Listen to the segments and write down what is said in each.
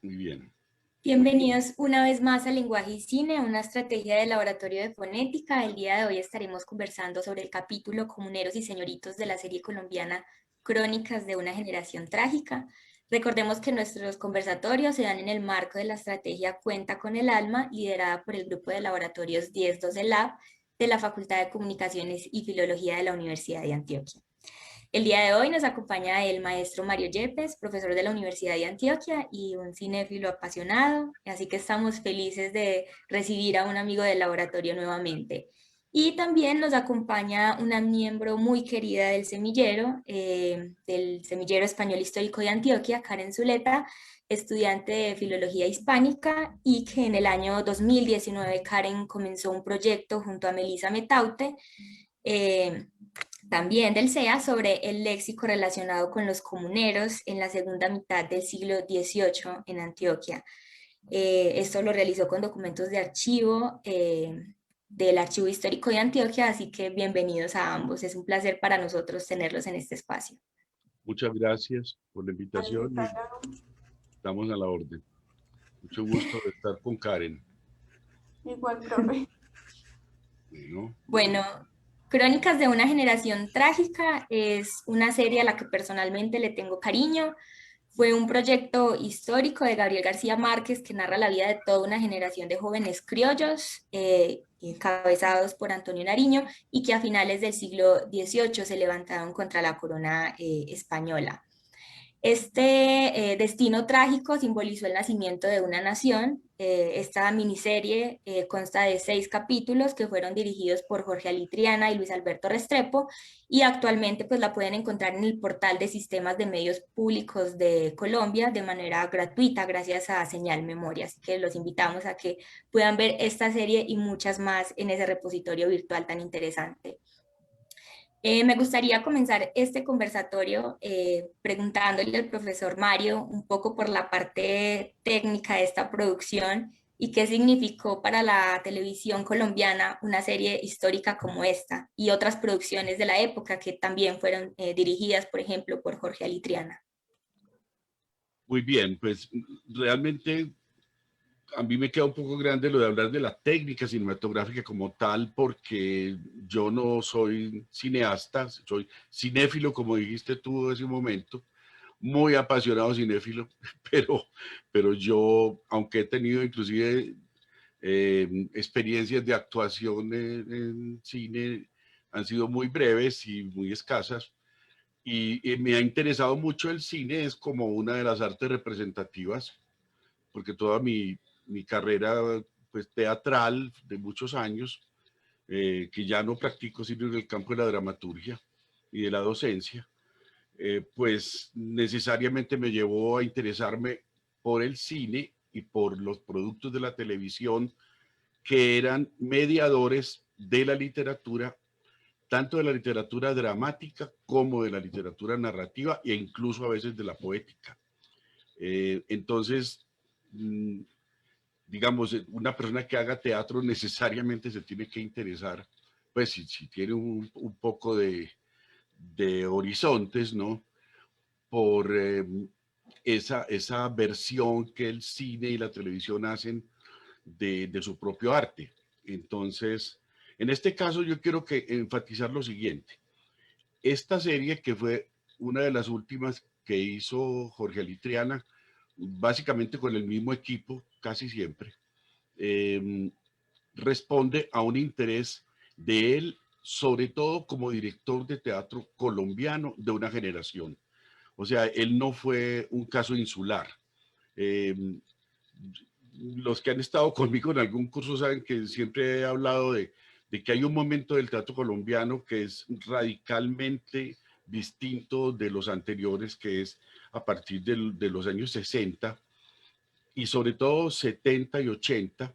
Muy bien. Bienvenidos una vez más a Lenguaje y Cine, una estrategia del Laboratorio de Fonética. El día de hoy estaremos conversando sobre el capítulo Comuneros y Señoritos de la serie colombiana Crónicas de una generación trágica. Recordemos que nuestros conversatorios se dan en el marco de la estrategia Cuenta con el Alma, liderada por el grupo de laboratorios 1012 Lab de la Facultad de Comunicaciones y Filología de la Universidad de Antioquia. El día de hoy nos acompaña el maestro Mario Yepes, profesor de la Universidad de Antioquia y un cinéfilo apasionado, así que estamos felices de recibir a un amigo del laboratorio nuevamente. Y también nos acompaña una miembro muy querida del Semillero Español Histórico de Antioquia, Karen Zuleta, estudiante de Filología Hispánica, y que en el año 2019 Karen comenzó un proyecto junto a Melissa Metaute, eh, también del CEA, sobre el léxico relacionado con los comuneros en la segunda mitad del siglo XVIII en Antioquia. Esto lo realizó con documentos de archivo del Archivo Histórico de Antioquia, así que bienvenidos a ambos. Es un placer para nosotros tenerlos en este espacio. Muchas gracias por la invitación y estamos a la orden. Mucho gusto de estar con Karen. Igual, profe. Bueno, Bueno, Crónicas de una generación trágica es una serie a la que personalmente le tengo cariño. Fue un proyecto histórico de Gabriel García Márquez que narra la vida de toda una generación de jóvenes criollos, encabezados por Antonio Nariño, y que a finales del siglo XVIII se levantaron contra la corona española. Este destino trágico simbolizó el nacimiento de una nación. Esta miniserie consta de 6 capítulos que fueron dirigidos por Jorge Alitriana y Luis Alberto Restrepo, y actualmente pues la pueden encontrar en el portal de Sistemas de Medios Públicos de Colombia de manera gratuita gracias a Señal Memoria. Así que los invitamos a que puedan ver esta serie y muchas más en ese repositorio virtual tan interesante. Me gustaría comenzar este conversatorio preguntándole al profesor Mario un poco por la parte técnica de esta producción y qué significó para la televisión colombiana una serie histórica como esta y otras producciones de la época que también fueron dirigidas, por ejemplo, por Jorge Alitriana. muy bien, pues realmente a mí me queda un poco grande lo de hablar de la técnica cinematográfica como tal, porque yo no soy cineasta, soy cinéfilo, como dijiste tú hace un momento, muy apasionado cinéfilo, pero, pero yo, aunque he tenido inclusive experiencias de actuación en cine, han sido muy breves y muy escasas. Y me ha interesado mucho el cine, es como una de las artes representativas, porque toda mi carrera pues, teatral de muchos años, que ya no practico sino en el campo de la dramaturgia y de la docencia, pues necesariamente me llevó a interesarme por el cine y por los productos de la televisión que eran mediadores de la literatura, tanto de la literatura dramática como de la literatura narrativa e incluso a veces de la poética. Entonces, digamos, una persona que haga teatro necesariamente se tiene que interesar, pues si tiene un poco de horizontes, ¿no? Por esa versión que el cine y la televisión hacen de su propio arte. Entonces, en este caso yo quiero enfatizar lo siguiente. Esta serie, que fue una de las últimas que hizo Jorge Alitriana, básicamente con el mismo equipo, casi siempre, eh, responde a un interés de él, sobre todo como director de teatro colombiano de una generación. O sea, él no fue un caso insular. Eh, los que han estado conmigo en algún curso saben que siempre he hablado de que hay un momento del teatro colombiano que es radicalmente distinto de los anteriores, que es a partir de los años 60 y sobre todo 70 y 80,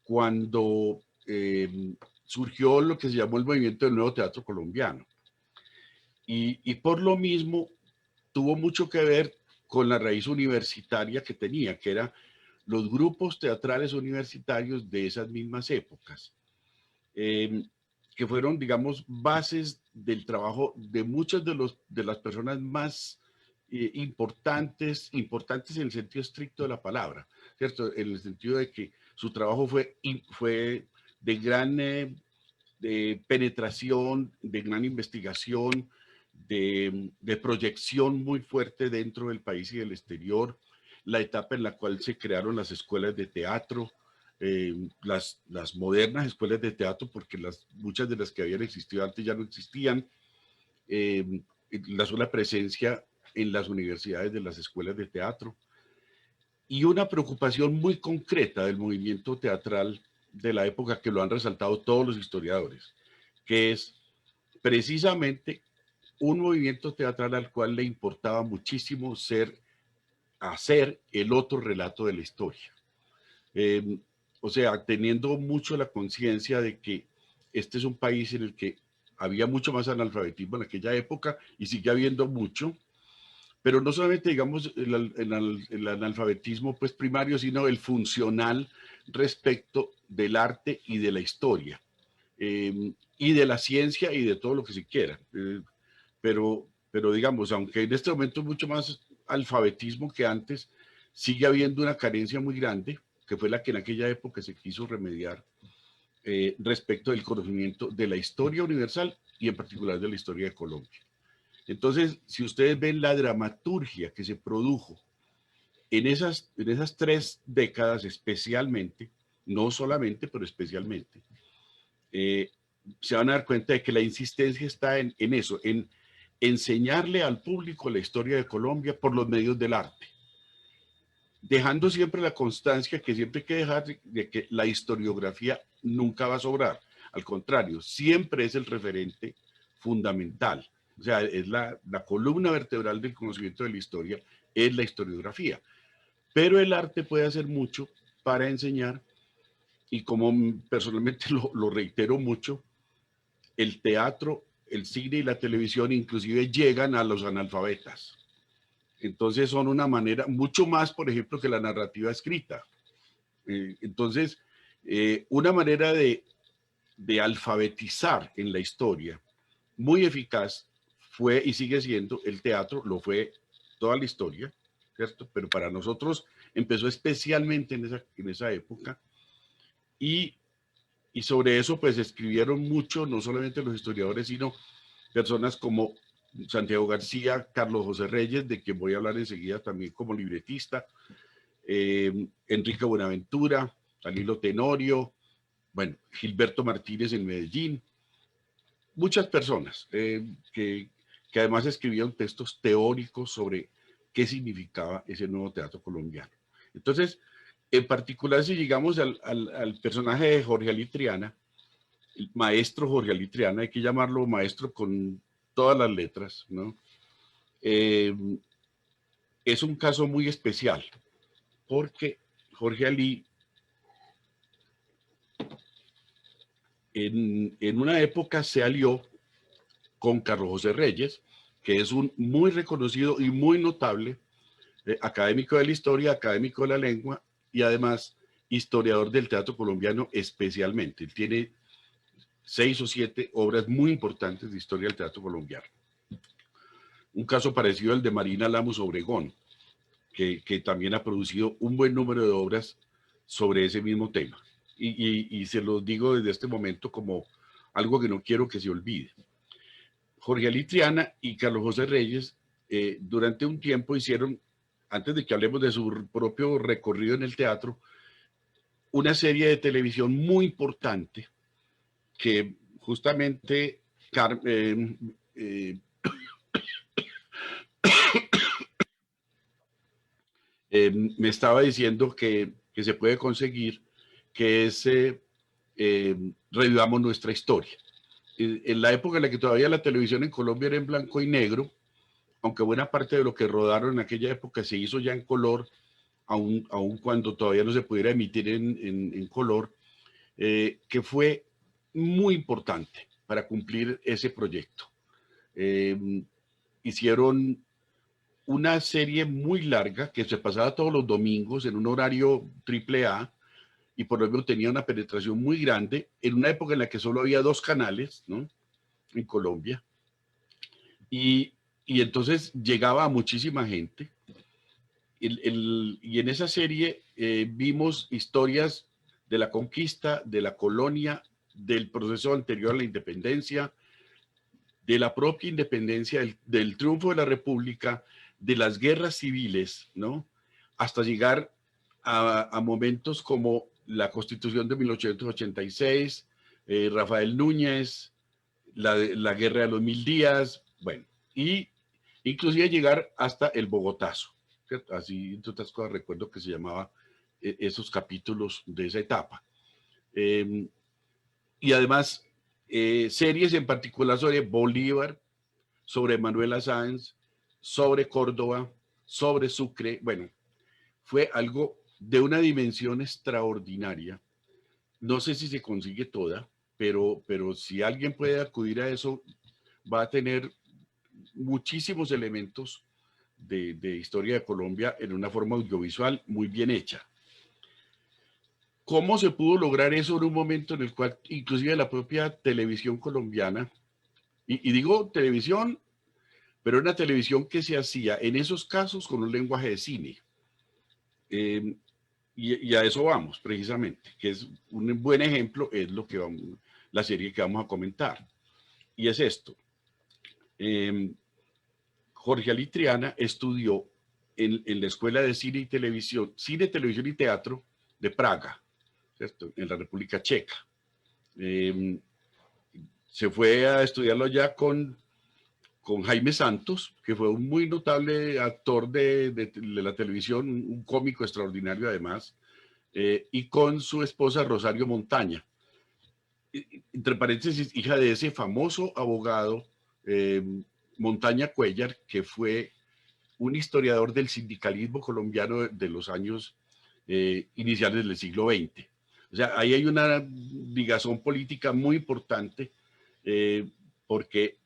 cuando surgió lo que se llamó el movimiento del nuevo teatro colombiano. Y por lo mismo tuvo mucho que ver con la raíz universitaria que tenía, que eran los grupos teatrales universitarios de esas mismas épocas, que fueron, digamos, bases del trabajo de muchas de las personas más importantes en el sentido estricto de la palabra, ¿cierto? En el sentido de que su trabajo fue de gran de penetración, de gran investigación, de proyección muy fuerte dentro del país y del exterior, la etapa en la cual se crearon las escuelas de teatro, las modernas escuelas de teatro, porque muchas de las que habían existido antes ya no existían, la sola presencia en las universidades de las escuelas de teatro, y una preocupación muy concreta del movimiento teatral de la época que lo han resaltado todos los historiadores, que es precisamente un movimiento teatral al cual le importaba muchísimo hacer el otro relato de la historia. O sea, teniendo mucho la conciencia de que este es un país en el que había mucho más analfabetismo en aquella época y sigue habiendo mucho, pero no solamente, digamos, el analfabetismo pues, primario, sino el funcional respecto del arte y de la historia, y de la ciencia y de todo lo que se quiera. Pero digamos, aunque en este momento es mucho más alfabetismo que antes, sigue habiendo una carencia muy grande, que fue la que en aquella época se quiso remediar, respecto del conocimiento de la historia universal y en particular de la historia de Colombia. Entonces, si ustedes ven la dramaturgia que se produjo en esas 3 décadas especialmente, no solamente, pero especialmente, se van a dar cuenta de que la insistencia está en eso, en enseñarle al público la historia de Colombia por los medios del arte, dejando siempre la constancia que siempre hay que dejar de que la historiografía nunca va a sobrar. Al contrario, siempre es el referente fundamental. O sea, es la columna vertebral del conocimiento de la historia, es la historiografía. Pero el arte puede hacer mucho para enseñar, y como personalmente lo reitero mucho, el teatro, el cine y la televisión inclusive llegan a los analfabetas. Entonces son una manera, mucho más, por ejemplo, que la narrativa escrita. Entonces, una manera de alfabetizar en la historia muy eficaz fue y sigue siendo el teatro, lo fue toda la historia, ¿cierto? Pero para nosotros empezó especialmente en esa época, y sobre eso pues escribieron mucho, no solamente los historiadores, sino personas como Santiago García, Carlos José Reyes, de quien voy a hablar enseguida también como libretista, Enrique Buenaventura, Danilo Tenorio, bueno, Gilberto Martínez en Medellín, muchas personas que además escribieron textos teóricos sobre qué significaba ese nuevo teatro colombiano. Entonces, en particular, si llegamos al personaje de Jorge Ali Triana, el maestro Jorge Ali Triana, hay que llamarlo maestro con todas las letras, ¿no? Es un caso muy especial, porque Jorge Ali, en una época se alió con Carlos José Reyes, que es un muy reconocido y muy notable académico de la historia, académico de la lengua y además historiador del teatro colombiano especialmente. Él tiene 6 o 7 obras muy importantes de historia del teatro colombiano. Un caso parecido al de Marina Lamus Obregón, que también ha producido un buen número de obras sobre ese mismo tema. Y se los digo desde este momento como algo que no quiero que se olvide. Jorge Ali Triana y Carlos José Reyes durante un tiempo hicieron, antes de que hablemos de su propio recorrido en el teatro, una serie de televisión muy importante que justamente me estaba diciendo que se puede conseguir, que es Revivamos Nuestra Historia. En la época en la que todavía la televisión en Colombia era en blanco y negro, aunque buena parte de lo que rodaron en aquella época se hizo ya en color, aun cuando todavía no se pudiera emitir en color, que fue muy importante para cumplir ese proyecto. Hicieron una serie muy larga que se pasaba todos los domingos en un horario AAA, y por lo menos tenía una penetración muy grande en una época en la que solo había 2 canales, ¿no?, en Colombia. Y y entonces llegaba a muchísima gente. Y en esa serie vimos historias de la conquista, de la colonia, del proceso anterior a la independencia, de la propia independencia, del triunfo de la República, de las guerras civiles, ¿no? Hasta llegar a momentos como la Constitución de 1886, Rafael Núñez, la Guerra de los 1000 días, bueno, y inclusive llegar hasta el Bogotazo, ¿cierto? Así, entre otras cosas, recuerdo que se llamaba esos capítulos de esa etapa. Y además, series en particular sobre Bolívar, sobre Manuela Sáenz, sobre Córdoba, sobre Sucre. Bueno, fue algo de una dimensión extraordinaria. No sé si se consigue toda, pero si alguien puede acudir a eso, va a tener muchísimos elementos de historia de Colombia en una forma audiovisual muy bien hecha. ¿Cómo se pudo lograr eso en un momento en el cual inclusive la propia televisión colombiana, y digo televisión, pero una televisión que se hacía en esos casos con un lenguaje de cine? Y a eso vamos, precisamente, que es un buen ejemplo, es lo que vamos, la serie que vamos a comentar. Y es esto. Jorge Ali Triana estudió en la Escuela de Cine, Televisión y Teatro de Praga, ¿cierto? En la República Checa. Se fue a estudiarlo allá con Jaime Santos, que fue un muy notable actor de la televisión, un cómico extraordinario además, y con su esposa Rosario Montaña, entre paréntesis, hija de ese famoso abogado Montaña Cuéllar, que fue un historiador del sindicalismo colombiano de los años iniciales del siglo XX. O sea, ahí hay una ligazón política muy importante, porque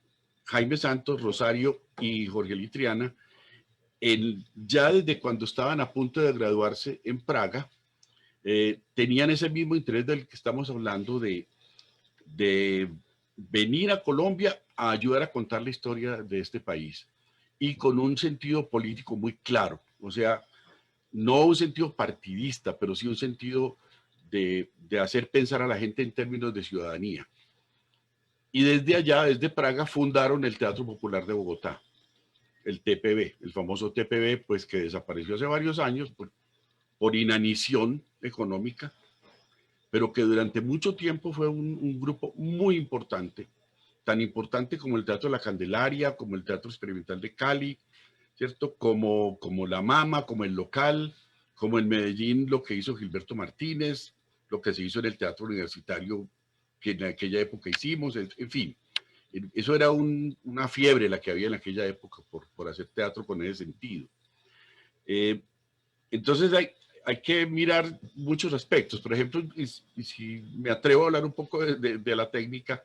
Jaime Santos, Rosario y Jorge Ali Triana, ya desde cuando estaban a punto de graduarse en Praga, tenían ese mismo interés del que estamos hablando de venir a Colombia a ayudar a contar la historia de este país, y con un sentido político muy claro, o sea, no un sentido partidista, pero sí un sentido de hacer pensar a la gente en términos de ciudadanía. Y desde allá, desde Praga, fundaron el Teatro Popular de Bogotá, el TPB, el famoso TPB, pues que desapareció hace varios años por inanición económica, pero que durante mucho tiempo fue un grupo muy importante, tan importante como el Teatro de la Candelaria, como el Teatro Experimental de Cali, ¿cierto? Como la Mama, como el Local, como en Medellín lo que hizo Gilberto Martínez, lo que se hizo en el Teatro Universitario que en aquella época hicimos, en fin. Eso era una fiebre la que había en aquella época por hacer teatro con ese sentido. Entonces hay que mirar muchos aspectos. Por ejemplo, y si me atrevo a hablar un poco de la técnica,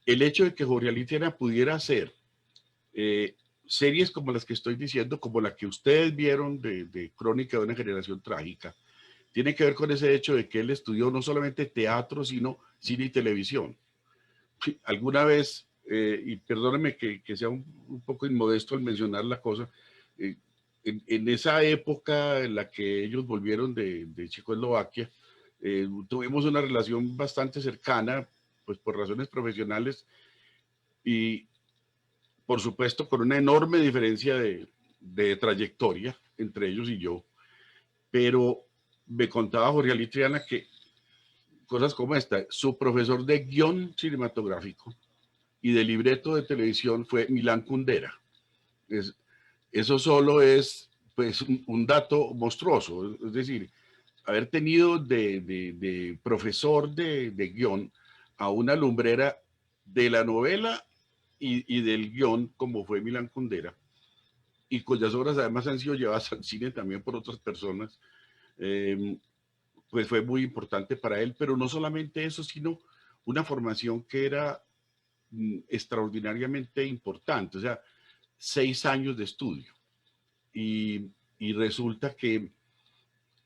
el hecho de que Jorge Ali Triana pudiera hacer series como las que estoy diciendo, como la que ustedes vieron de Crónica de una generación trágica, tiene que ver con ese hecho de que él estudió no solamente teatro, sino cine y televisión. Alguna vez, y perdónenme que sea un poco inmodesto al mencionar la cosa, en esa época en la que ellos volvieron de Checoslovaquia, tuvimos una relación bastante cercana, pues por razones profesionales, y por supuesto con una enorme diferencia de trayectoria entre ellos y yo, pero me contaba Jorge Ali Triana que cosas como esta, su profesor de guión cinematográfico y de libreto de televisión fue Milán Kundera. Eso solo es pues un dato monstruoso, es decir, haber tenido de profesor de guión a una lumbrera de la novela y del guión como fue Milán Kundera, y cuyas obras además han sido llevadas al cine también por otras personas, pues fue muy importante para él, pero no solamente eso, sino una formación que era extraordinariamente importante, o sea, 6 años de estudio. Y resulta que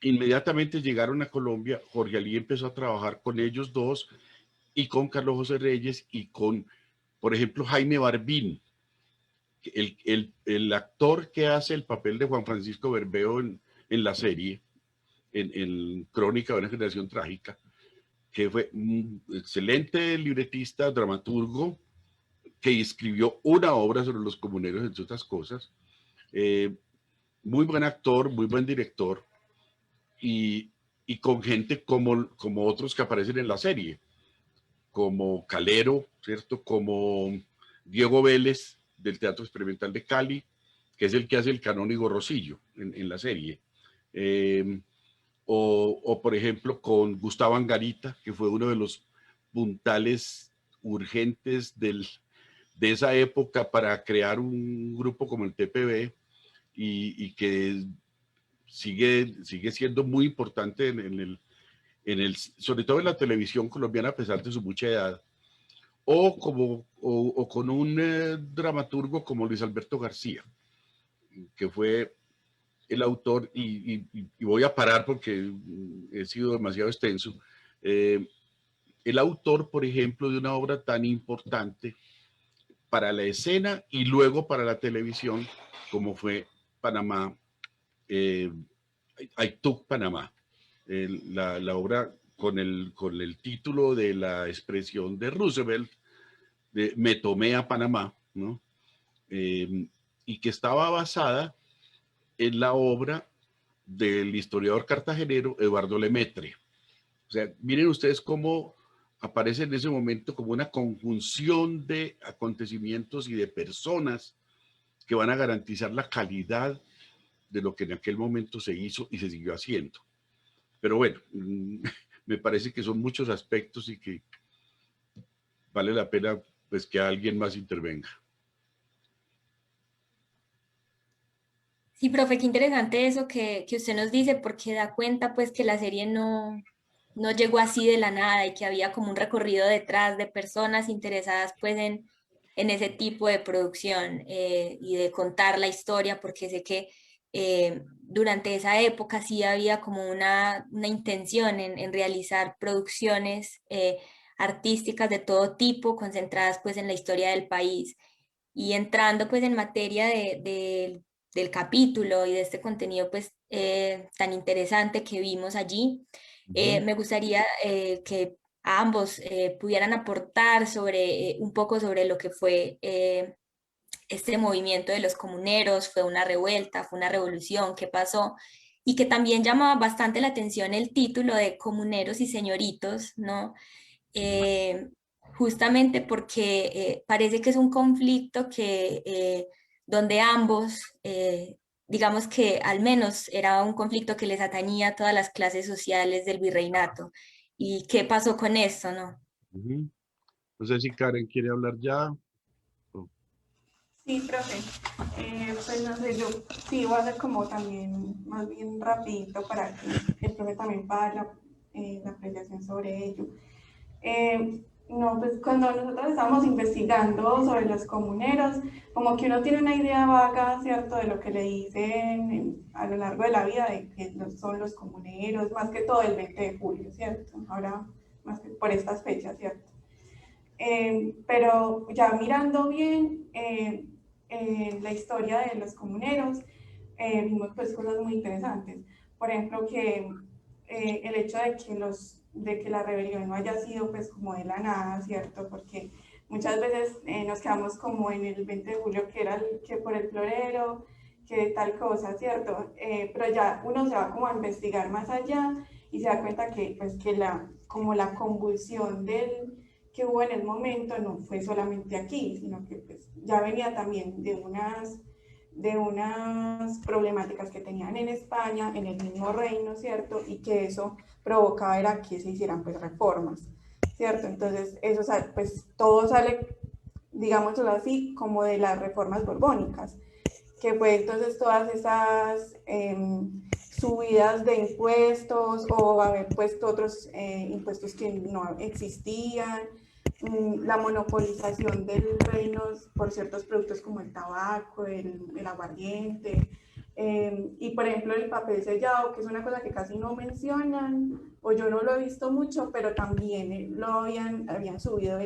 inmediatamente llegaron a Colombia, Jorge Ali empezó a trabajar con ellos dos y con Carlos José Reyes y con, por ejemplo, Jaime Barbín, el actor que hace el papel de Juan Francisco Bermeo en la serie, en Crónica de una generación trágica, que fue un excelente libretista, dramaturgo, que escribió una obra sobre los comuneros, entre otras cosas. Muy buen actor, muy buen director, y con gente como otros que aparecen en la serie, como Calero, ¿cierto? Como Diego Vélez, del Teatro Experimental de Cali, que es el que hace el canónigo Rosillo en la serie. O, por ejemplo, con Gustavo Angarita, que fue uno de los puntales urgentes de esa época para crear un grupo como el TPB, y que sigue siendo muy importante sobre todo en la televisión colombiana, a pesar de su mucha edad. O con un dramaturgo como Luis Alberto García, que fue el autor, y voy a parar porque he sido demasiado extenso, el autor, por ejemplo, de una obra tan importante para la escena y luego para la televisión, como fue Panamá, Aituk Panamá, la obra con el título de la expresión de Roosevelt, de Me tomé a Panamá, ¿no? Y que estaba basada en la obra del historiador cartagenero Eduardo Lemaitre. O sea, miren ustedes cómo aparece en ese momento como una conjunción de acontecimientos y de personas que van a garantizar la calidad de lo que en aquel momento se hizo y se siguió haciendo. Pero bueno, me parece que son muchos aspectos y que vale la pena pues que alguien más intervenga. Sí, profe, qué interesante eso que usted nos dice, porque da cuenta pues que la serie no llegó así de la nada y que había como un recorrido detrás de personas interesadas pues en ese tipo de producción y de contar la historia, porque sé que durante esa época sí había como una intención en realizar producciones artísticas de todo tipo, concentradas pues en la historia del país. Y entrando pues en materia del capítulo y de este contenido pues tan interesante que vimos allí, me gustaría que ambos pudieran aportar sobre un poco sobre lo que fue este movimiento de los comuneros. Fue una revuelta, fue una revolución, qué pasó, y que también llamaba bastante la atención el título de Comuneros y Señoritos, ¿no? eh, Justamente porque parece que es un conflicto donde ambos, digamos que al menos era un conflicto que les atañía a todas las clases sociales del virreinato. ¿Y qué pasó con esto, no? No sé si Karen quiere hablar ya. Sí, profe. Pues no sé, yo sí voy a hacer como también más bien rapidito para que el profe también pueda dar la apreciación sobre ello. No, pues cuando nosotros estamos investigando sobre los comuneros, como que uno tiene una idea vaga, ¿cierto?, de lo que le dicen a lo largo de la vida, de que son los comuneros, más que todo el 20 de julio, ¿cierto? Ahora, más que por estas fechas, ¿cierto? Pero ya mirando bien la historia de los comuneros, vimos pues cosas muy interesantes. Por ejemplo, que el hecho de que la rebelión no haya sido pues como de la nada, ¿cierto? Porque muchas veces nos quedamos como en el 20 de julio, que era que por el florero, que tal cosa, ¿cierto? Pero ya uno se va como a investigar más allá y se da cuenta que pues que como la convulsión que hubo en el momento no fue solamente aquí, sino que pues ya venía también de unas problemáticas que tenían en España, en el mismo reino, ¿cierto? Y que eso provocaba era que se hicieran pues reformas, ¿cierto? Entonces eso pues todo sale, digámoslo así, como de las reformas borbónicas, que fue entonces todas esas subidas de impuestos o haber puesto otros impuestos que no existían, la monopolización del reino por ciertos productos como el tabaco, el aguardiente, y por ejemplo el papel sellado, que es una cosa que casi no mencionan, o yo no lo he visto mucho, pero también habían subido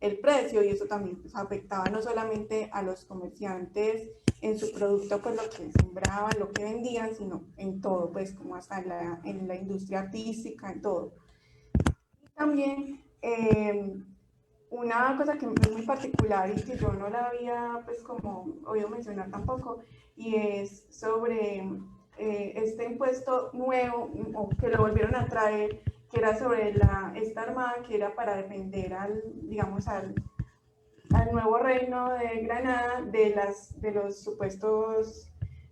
el precio, y eso también pues, afectaba no solamente a los comerciantes en su producto, pues lo que sembraban, lo que vendían, sino en todo, pues como hasta en la industria artística, en todo. Y también una cosa que es muy particular y que yo no la había pues como oído mencionar tampoco, y es sobre este impuesto nuevo, o que lo volvieron a traer, que era sobre esta armada que era para defender digamos, al nuevo reino de Granada de los supuestos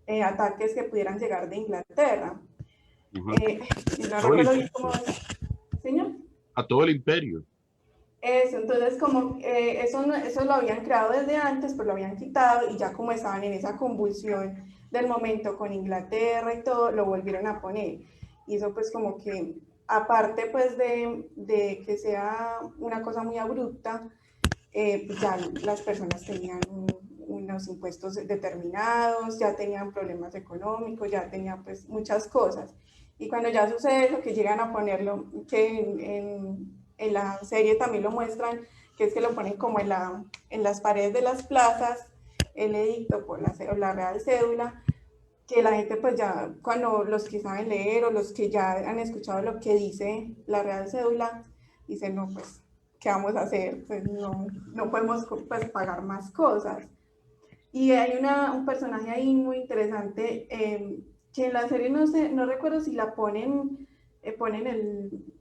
ataques que pudieran llegar de Inglaterra. No Todo el recuerdo bien imperio, cómo, señor. a todo el imperio. Eso, entonces como eso lo habían creado desde antes, pero lo habían quitado, y ya como estaban en esa convulsión del momento con Inglaterra y todo, lo volvieron a poner. Y eso pues como que, aparte pues de que sea una cosa muy abrupta, pues ya las personas tenían unos impuestos determinados, ya tenían problemas económicos, ya tenían pues muchas cosas. Y cuando ya sucede eso, que llegan a ponerlo, que en la serie también lo muestran, que es que lo ponen como en las paredes de las plazas, el edicto por la real cédula, que la gente pues ya, cuando los que saben leer o los que ya han escuchado lo que dice la real cédula, dicen, no, pues, ¿qué vamos a hacer? Pues no podemos pues, pagar más cosas. Y hay un personaje ahí muy interesante, que en la serie no sé, no recuerdo si la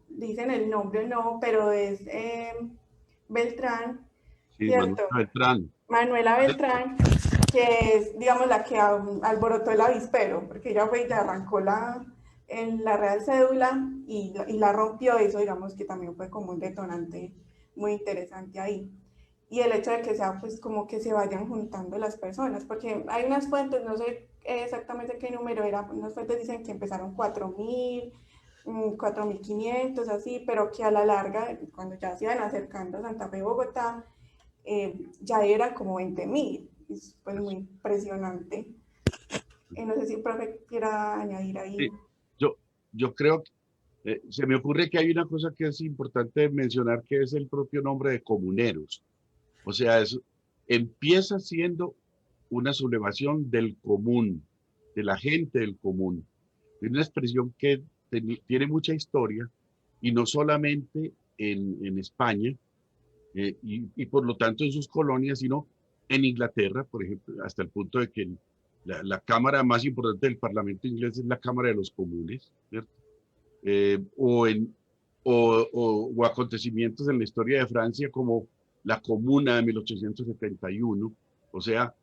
dicen el nombre o no, pero es Beltrán, Sí, Manuel ¿cierto? Beltrán. Manuela Beltrán, que es, digamos, la que alborotó el avispero, porque ella fue y le arrancó en la real cédula y la rompió. Eso, digamos, que también fue como un detonante muy interesante ahí. Y el hecho de que sea, pues, como que se vayan juntando las personas, porque hay unas fuentes, no sé exactamente qué número era, unas fuentes dicen que empezaron 4.000, 4.500, así, pero que a la larga, cuando ya se iban acercando a Santa Fe, Bogotá, ya era como 20.000. Es pues muy impresionante. No sé si el profe quiera añadir ahí. Sí, yo, yo creo que se me ocurre que hay una cosa que es importante mencionar, que es el propio nombre de comuneros. O sea, empieza siendo una sublevación del común, de la gente del común. Es una expresión que tiene mucha historia, y no solamente en España, y por lo tanto en sus colonias, sino en Inglaterra, por ejemplo, hasta el punto de que la cámara más importante del Parlamento inglés es la Cámara de los Comunes, ¿cierto? O, o acontecimientos en la historia de Francia como la Comuna de 1871, o sea,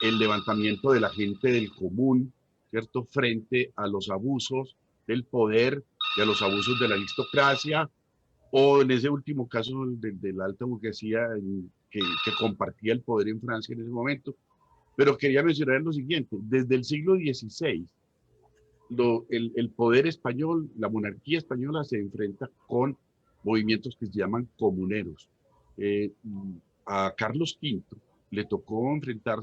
el levantamiento de la gente del común, ¿cierto? Frente a los abusos del poder y a los abusos de la aristocracia, o en ese último caso de la alta burguesía que compartía el poder en Francia en ese momento. Pero quería mencionar lo siguiente: desde el siglo XVI, el poder español, la monarquía española se enfrenta con movimientos que se llaman comuneros. Eh, a Carlos V le tocó enfrentar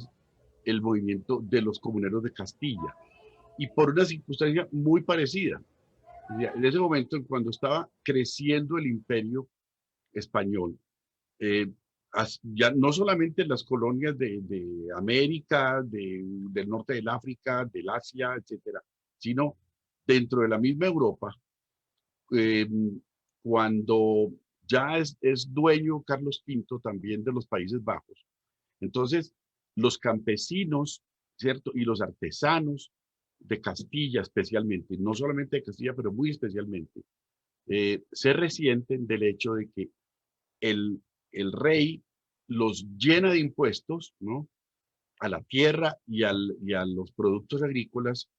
el movimiento de los comuneros de Castilla, y por una circunstancia muy parecida. En ese momento, cuando estaba creciendo el imperio español, eh, ya no solamente en las colonias de América, del norte del África, del Asia, etcétera, sino dentro de la misma Europa, eh, cuando ya es dueño Carlos V también de los Países Bajos. Entonces, los campesinos, ¿cierto? Y los artesanos de Castilla especialmente, no solamente de Castilla, pero muy especialmente, se resienten del hecho de que el, el rey los llena de impuestos, ¿no? A la tierra y a los productos agrícolas,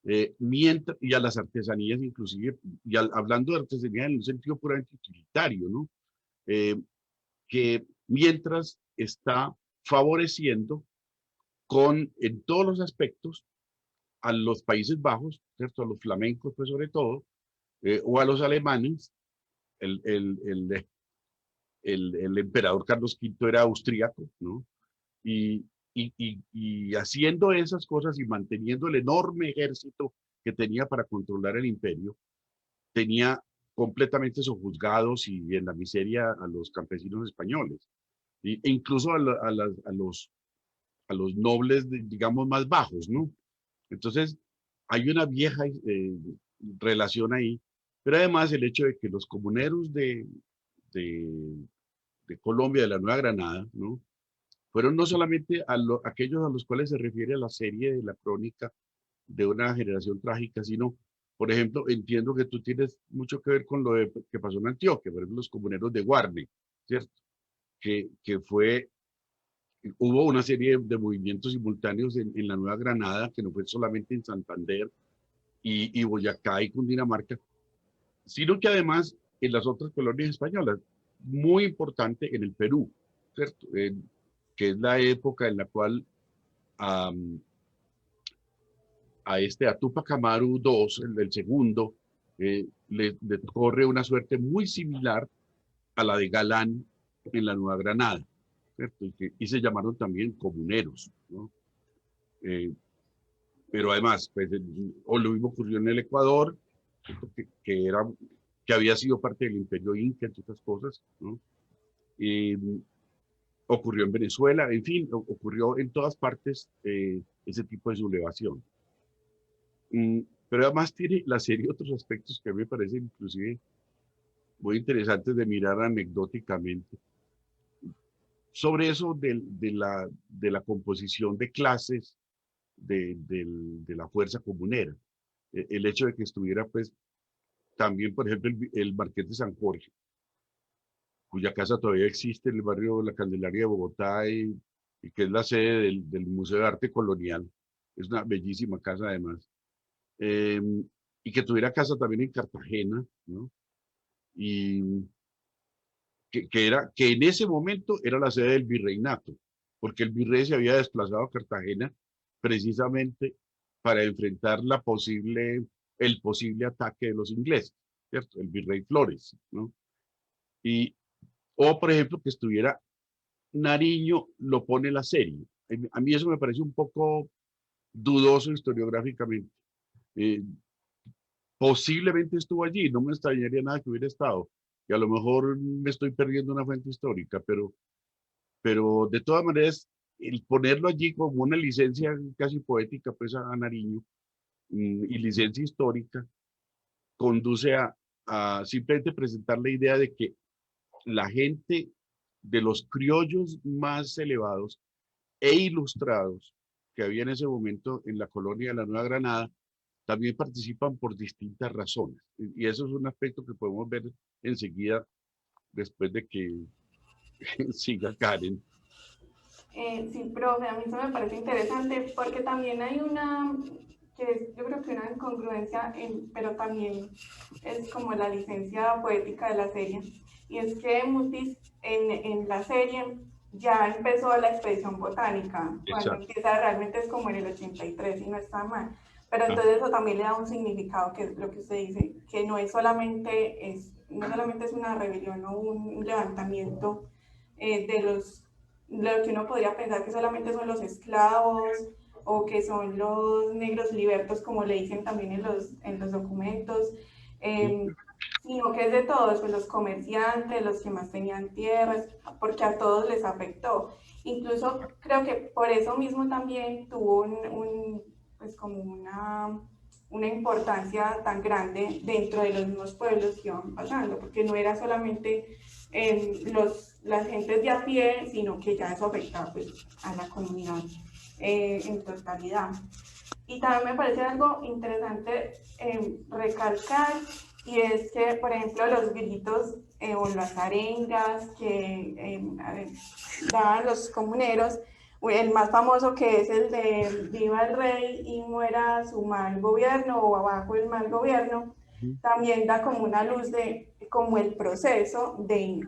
y a las artesanías inclusive, y hablando de artesanía en un sentido puramente utilitario, ¿no? Eh, que mientras está favoreciendo en todos los aspectos a los Países Bajos, ¿cierto? A los flamencos, pues sobre todo, o a los alemanes. El, el, el, el emperador Carlos V era austríaco, ¿no? Y haciendo esas cosas y manteniendo el enorme ejército que tenía para controlar el imperio, tenía completamente sojuzgados y en la miseria a los campesinos españoles. E incluso a los nobles, digamos, más bajos, ¿no? Entonces, hay una vieja relación ahí, pero además el hecho de que los comuneros de, de Colombia, de la Nueva Granada, ¿no? Fueron no solamente aquellos a los cuales se refiere la serie de la crónica de una generación trágica, sino, por ejemplo, entiendo que tú tienes mucho que ver con lo que pasó en Antioquia, por ejemplo, los comuneros de Guarne, ¿cierto? Que hubo una serie de movimientos simultáneos en la Nueva Granada, que no fue solamente en Santander y Boyacá y Cundinamarca, sino que además en las otras colonias españolas, muy importante en el Perú, ¿cierto? Que es la época en la cual a Túpac Amaru II, el segundo, le corre una suerte muy similar a la de Galán en la Nueva Granada, ¿cierto? Y se llamaron también comuneros, ¿no? Pero además, pues, o lo mismo ocurrió en el Ecuador, que había sido parte del Imperio Inca, entre otras cosas, ¿no? Ocurrió en Venezuela, en fin, ocurrió en todas partes ese tipo de sublevación. Pero además tiene la serie otros aspectos que me parecen inclusive muy interesantes de mirar anecdóticamente. Sobre eso de la composición de clases de la fuerza comunera. El hecho de que estuviera, pues, también, por ejemplo, el Marqués de San Jorge, cuya casa todavía existe en el barrio de La Candelaria de Bogotá y que es la sede del Museo de Arte Colonial. Es una bellísima casa además. Y que tuviera casa también en Cartagena, ¿no? Y que en ese momento era la sede del virreinato, porque el virrey se había desplazado a Cartagena precisamente para enfrentar el posible ataque de los ingleses, ¿cierto? El virrey Flores, ¿no? O, por ejemplo, que estuviera Nariño, lo pone la serie. A mí eso me parece un poco dudoso historiográficamente. Eh, Posiblemente estuvo allí, no me extrañaría nada que hubiera estado. Y a lo mejor me estoy perdiendo una fuente histórica, pero de todas maneras, el ponerlo allí como una licencia casi poética, pues a Nariño, y licencia histórica, conduce a simplemente presentar la idea de que la gente de los criollos más elevados e ilustrados que había en ese momento en la colonia de la Nueva Granada, también participan por distintas razones. Y eso es un aspecto que podemos ver enseguida después de que siga Karen. Sí, profe, a mí eso me parece interesante porque también hay una, que es, yo creo que una incongruencia, pero también es como la licencia poética de la serie, y es que Mutis en la serie ya empezó la expedición botánica, cuando Exacto. empieza realmente es como en el 83 y no está mal, pero entonces eso también le da un significado, que es lo que usted dice, que no solamente es una rebelión o un levantamiento de lo que uno podría pensar que solamente son los esclavos o que son los negros libertos, como le dicen también en los documentos, eh, sino que es de todos, pues los comerciantes, los que más tenían tierras, porque a todos les afectó. Incluso creo que por eso mismo también tuvo pues como una importancia tan grande dentro de los mismos pueblos que iban pasando, porque no era solamente las gentes de a pie, sino que ya eso afectaba pues, a la comunidad en totalidad. Y también me parece algo interesante recalcar, y es que, por ejemplo, los gritos o las arengas que daban los comuneros, el más famoso que es el de viva el rey y muera su mal gobierno o abajo el mal gobierno, también da como una luz de como el proceso de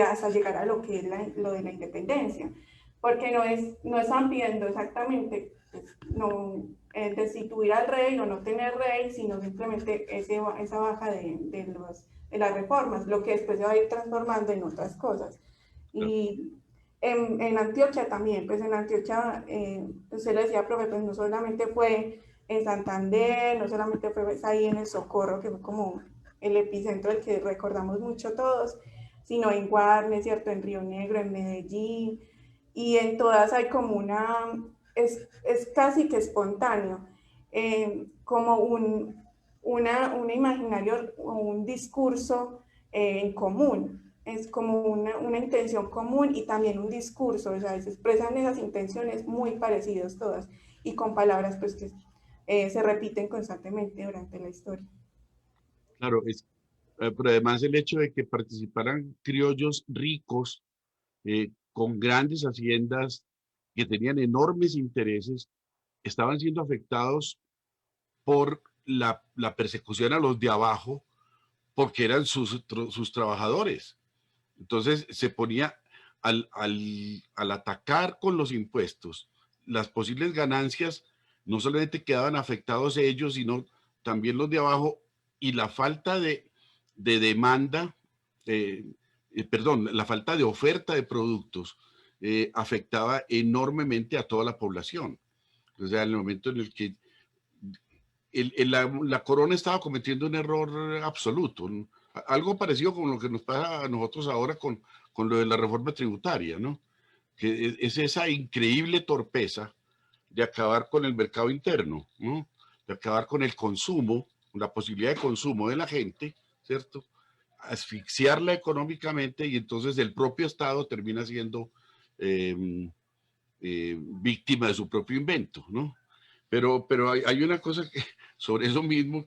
hasta llegar a lo que es lo de la independencia, porque no están pidiendo exactamente pues, no, destituir al rey o no tener rey, sino simplemente esa baja de las reformas, lo que después se va a ir transformando en otras cosas. Y en Antioquia también, pues en Antioquia, usted le decía, profe, pues no solamente fue en Santander, no solamente fue ahí en el Socorro, que fue como el epicentro del que recordamos mucho todos, sino en Guarne, ¿cierto? En Río Negro, en Medellín, y en todas hay como es casi que espontáneo, como un imaginario o un discurso en común, es como una intención común y también un discurso, o sea, se expresan esas intenciones muy parecidas todas y con palabras pues que se repiten constantemente durante la historia. Claro, pero además el hecho de que participaran criollos ricos con grandes haciendas que tenían enormes intereses, estaban siendo afectados por la persecución a los de abajo, porque eran sus trabajadores. Entonces se ponía al atacar con los impuestos, las posibles ganancias no solamente quedaban afectados ellos, sino también los de abajo, y la falta de demanda, perdón, la falta de oferta de productos afectaba enormemente a toda la población. O sea, en el momento en el que la corona estaba cometiendo un error absoluto, ¿no? Algo parecido con lo que nos pasa a nosotros ahora con lo de la reforma tributaria, ¿no? Que es esa increíble torpeza de acabar con el mercado interno, ¿no? De acabar con el consumo, la posibilidad de consumo de la gente, ¿cierto? Asfixiarla económicamente, y entonces el propio Estado termina siendo víctima de su propio invento, ¿no? Pero hay una cosa que, sobre eso mismo,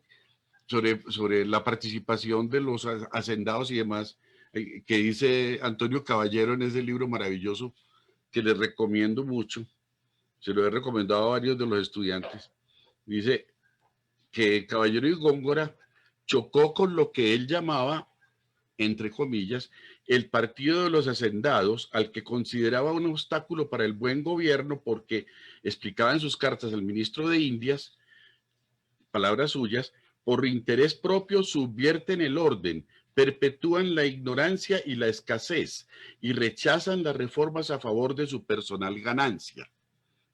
sobre la participación de los hacendados y demás, que dice Antonio Caballero en ese libro maravilloso que les recomiendo mucho, se lo he recomendado a varios de los estudiantes. Dice que Caballero y Góngora chocó con lo que él llamaba, entre comillas, el partido de los hacendados, al que consideraba un obstáculo para el buen gobierno porque, explicaba en sus cartas al ministro de Indias, palabras suyas, por interés propio subvierten el orden, perpetúan la ignorancia y la escasez y rechazan las reformas a favor de su personal ganancia,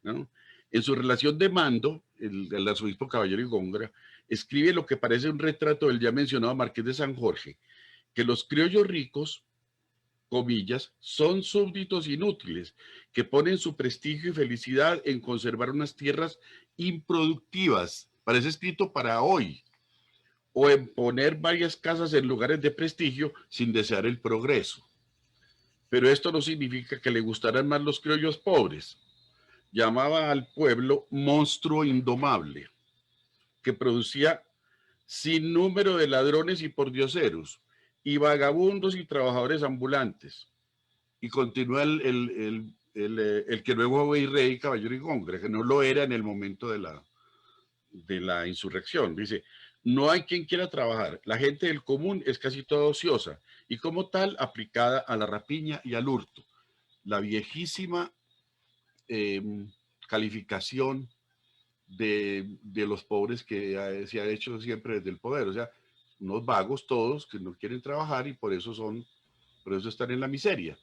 ¿no? En su relación de mando, el arzobispo Caballero y Góngora escribe lo que parece un retrato del ya mencionado Marqués de San Jorge, que los criollos ricos, comillas, son súbditos inútiles, que ponen su prestigio y felicidad en conservar unas tierras improductivas, parece escrito para hoy, o en poner varias casas en lugares de prestigio sin desear el progreso. Pero esto no significa que le gustaran más los criollos pobres. Llamaba al pueblo monstruo indomable, que producía sin número de ladrones y pordioseros, y vagabundos y trabajadores ambulantes. Y continúa el que luego fue rey, Caballero y Góngora, que no lo era en el momento de la insurrección. Dice, no hay quien quiera trabajar. La gente del común es casi toda ociosa y como tal aplicada a la rapiña y al hurto. La viejísima calificación de los pobres que se ha hecho siempre desde el poder. O sea, unos vagos todos que no quieren trabajar y por eso están en la miseria.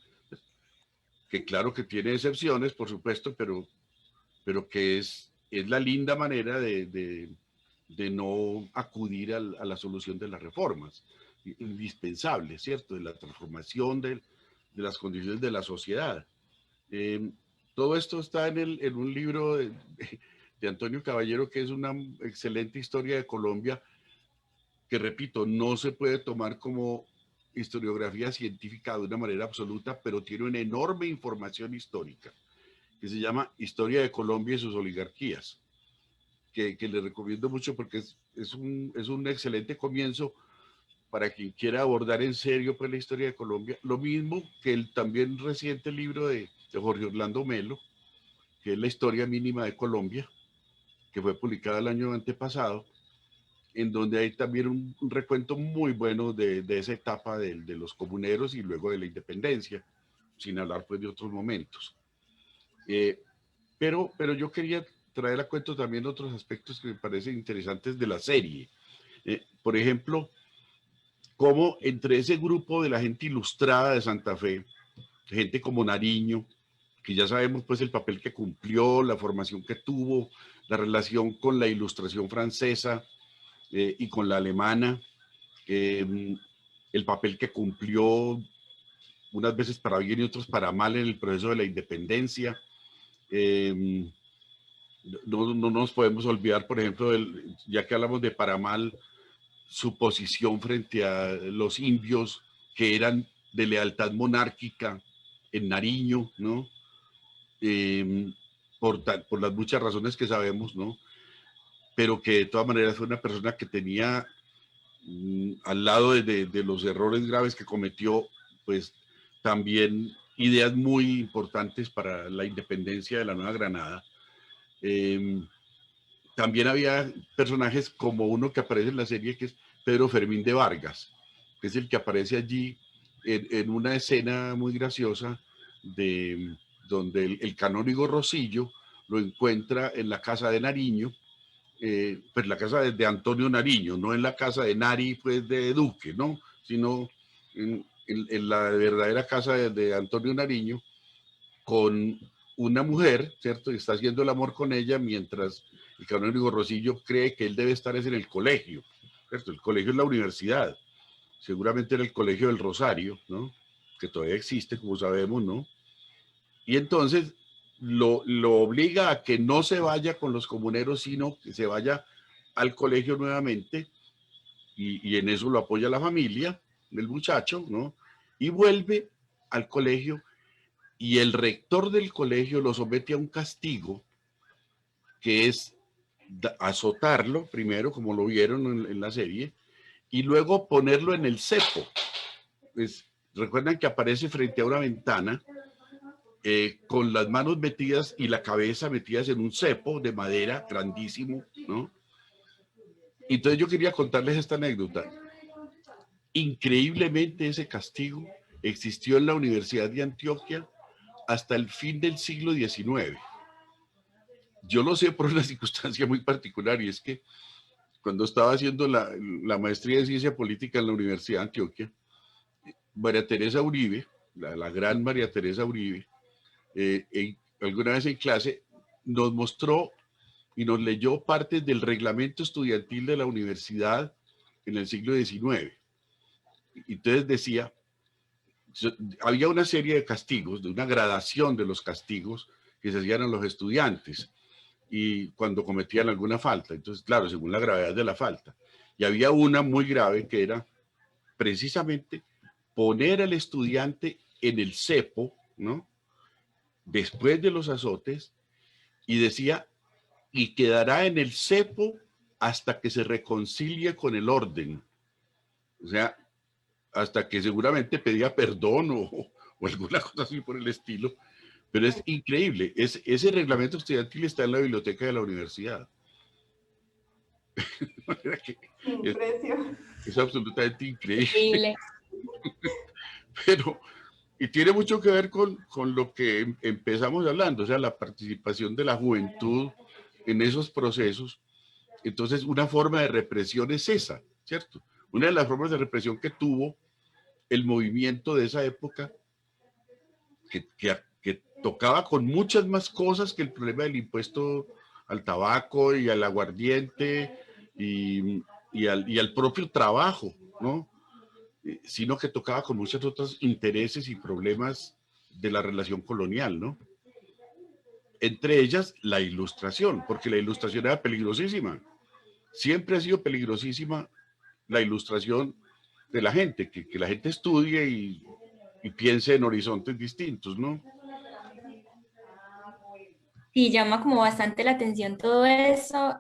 Que claro que tiene excepciones, por supuesto, pero que es la linda manera de no acudir a la solución de las reformas indispensables, ¿cierto? De la transformación de las condiciones de la sociedad. Eh, Todo esto está en un libro de Antonio Caballero, que es una excelente historia de Colombia, que repito, no se puede tomar como historiografía científica de una manera absoluta, pero tiene una enorme información histórica, que se llama Historia de Colombia y sus oligarquías, que le recomiendo mucho porque es un excelente comienzo para quien quiera abordar en serio pues, la historia de Colombia. Lo mismo que el también reciente libro de Jorge Orlando Melo, que es la historia mínima de Colombia, que fue publicada el año antepasado, en donde hay también un recuento muy bueno de esa etapa de los comuneros y luego de la independencia, sin hablar pues de otros momentos. Pero yo quería traer a cuento también otros aspectos que me parecen interesantes de la serie. Por ejemplo, cómo entre ese grupo de la gente ilustrada de Santa Fe, gente como Nariño, que ya sabemos pues el papel que cumplió, la formación que tuvo, la relación con la ilustración francesa y con la alemana, el papel que cumplió unas veces para bien y otros para mal en el proceso de la independencia. No nos podemos olvidar, por ejemplo, ya que hablamos de para mal, su posición frente a los indios que eran de lealtad monárquica en Nariño, ¿no? Por las muchas razones que sabemos, ¿no? Pero que de todas maneras fue una persona que tenía, al lado de los errores graves que cometió, pues también ideas muy importantes para la independencia de la Nueva Granada. También había personajes como uno que aparece en la serie, que es Pedro Fermín de Vargas, que es el que aparece allí en una escena muy graciosa donde el canónigo Rosillo lo encuentra en la casa de Nariño, pues la casa de Antonio Nariño, no en la casa de Nari, pues de Duque, ¿no? Sino en la verdadera casa de Antonio Nariño, con una mujer, ¿cierto? Y está haciendo el amor con ella mientras el canónigo Rosillo cree que él debe estar en el colegio, ¿cierto? El colegio es la universidad, seguramente era el colegio del Rosario, ¿no? Que todavía existe, como sabemos, ¿no? Y entonces lo obliga a que no se vaya con los comuneros, sino que se vaya al colegio nuevamente, y en eso lo apoya la familia del muchacho, ¿no? Y vuelve al colegio, y el rector del colegio lo somete a un castigo que es azotarlo primero, como lo vieron en la serie, y luego ponerlo en el cepo. Pues, recuerdan que aparece frente a una ventana con las manos metidas y la cabeza metidas en un cepo de madera grandísimo, ¿no? Entonces yo quería contarles esta anécdota. Increíblemente ese castigo existió en la Universidad de Antioquia hasta el fin del siglo XIX. Yo lo sé por una circunstancia muy particular, y es que cuando estaba haciendo la maestría de ciencia política en la Universidad de Antioquia, María Teresa Uribe, la gran María Teresa Uribe, alguna vez en clase nos mostró y nos leyó partes del reglamento estudiantil de la universidad en el siglo XIX. Entonces decía, había una serie de castigos, de una gradación de los castigos que se hacían a los estudiantes y cuando cometían alguna falta. Entonces, claro, según la gravedad de la falta. Y había una muy grave que era precisamente poner al estudiante en el cepo, ¿no? Después de los azotes, y decía, y quedará en el cepo hasta que se reconcilie con el orden. O sea, hasta que seguramente pedía perdón o alguna cosa así por el estilo. Pero es increíble. Ese reglamento estudiantil está en la biblioteca de la universidad. Impresión. Es absolutamente increíble. Increíble. Pero, y tiene mucho que ver con lo que empezamos hablando, o sea, la participación de la juventud en esos procesos. Entonces, una forma de represión es esa, ¿cierto? Una de las formas de represión que tuvo el movimiento de esa época, que tocaba con muchas más cosas que el problema del impuesto al tabaco y al aguardiente y al propio trabajo, ¿no? Sino que tocaba con muchos otros intereses y problemas de la relación colonial, ¿no? Entre ellas, la ilustración, porque la ilustración era peligrosísima. Siempre ha sido peligrosísima la ilustración de la gente, que la gente estudie y piense en horizontes distintos, ¿no? Sí, llama como bastante la atención todo eso,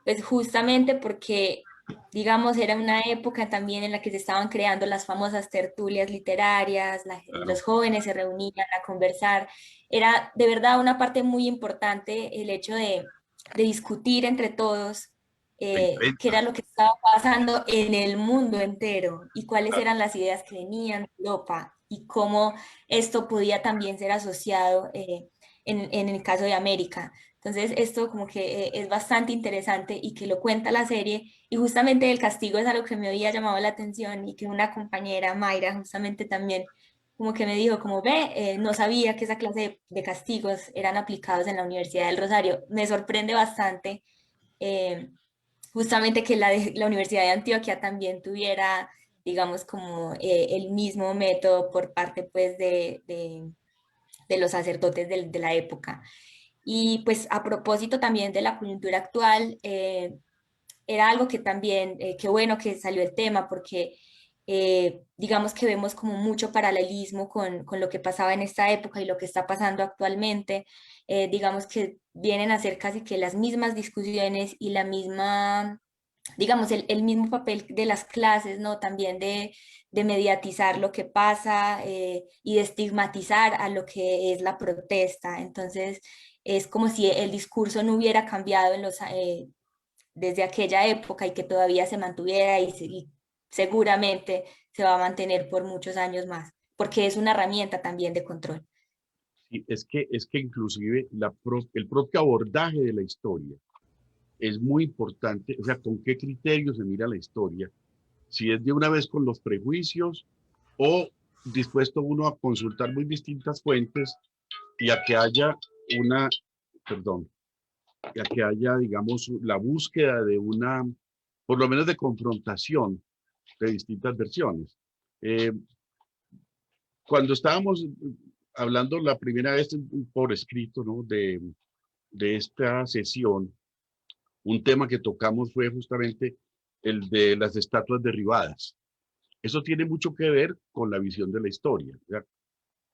pues justamente porque, digamos, era una época también en la que se estaban creando las famosas tertulias literarias, los Claro. jóvenes se reunían a conversar. Era de verdad una parte muy importante el hecho de discutir entre todos La qué era imprenta. lo que estaba pasando en el mundo entero y cuáles Claro. eran las ideas que venían de Europa y cómo esto podía también ser asociado en el caso de América. Entonces, esto como que es bastante interesante y que lo cuenta la serie. Y justamente el castigo es algo que me había llamado la atención y que una compañera, Mayra, justamente también como que me dijo, como ve, no sabía que esa clase de castigos eran aplicados en la Universidad del Rosario. Me sorprende bastante justamente que la Universidad de Antioquia también tuviera digamos, como el mismo método por parte, pues, de los sacerdotes de la época. Y pues a propósito también de la coyuntura actual, era algo que también, qué bueno que salió el tema, porque digamos que vemos como mucho paralelismo con lo que pasaba en esta época y lo que está pasando actualmente. Digamos que vienen a ser casi que las mismas discusiones y la misma, digamos, el mismo papel de las clases, ¿no? También de mediatizar lo que pasa y de estigmatizar a lo que es la protesta. Entonces, es como si el discurso no hubiera cambiado desde aquella época y que todavía se mantuviera y seguramente se va a mantener por muchos años más, porque es una herramienta también de control. Y es que inclusive el propio abordaje de la historia es muy importante, o sea, con qué criterio se mira la historia, si es de una vez con los prejuicios o dispuesto uno a consultar muy distintas fuentes y a que haya una, perdón, y a que haya, digamos, la búsqueda de una, por lo menos de confrontación de distintas versiones. Eh, Cuando estábamos hablando la primera vez por escrito, ¿no? De esta sesión, un tema que tocamos fue justamente el de las estatuas derribadas. Eso tiene mucho que ver con la visión de la historia. ¿Ya?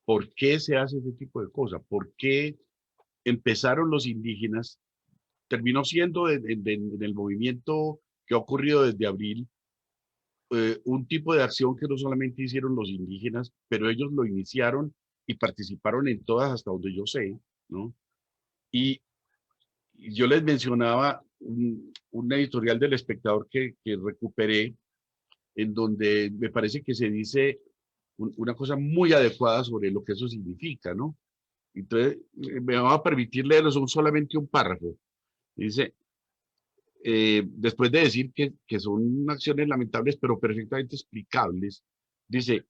¿Por qué se hace ese tipo de cosas? ¿Por qué empezaron los indígenas? Terminó siendo en el movimiento que ha ocurrido desde abril, un tipo de acción que no solamente hicieron los indígenas, pero ellos lo iniciaron y participaron en todas hasta donde yo sé, ¿no? Y yo les mencionaba un editorial del Espectador que recuperé, en donde me parece que se dice una cosa muy adecuada sobre lo que eso significa, ¿no? Entonces, me va a permitir leerlos solamente un párrafo. Dice, después de decir que son acciones lamentables, pero perfectamente explicables, dice,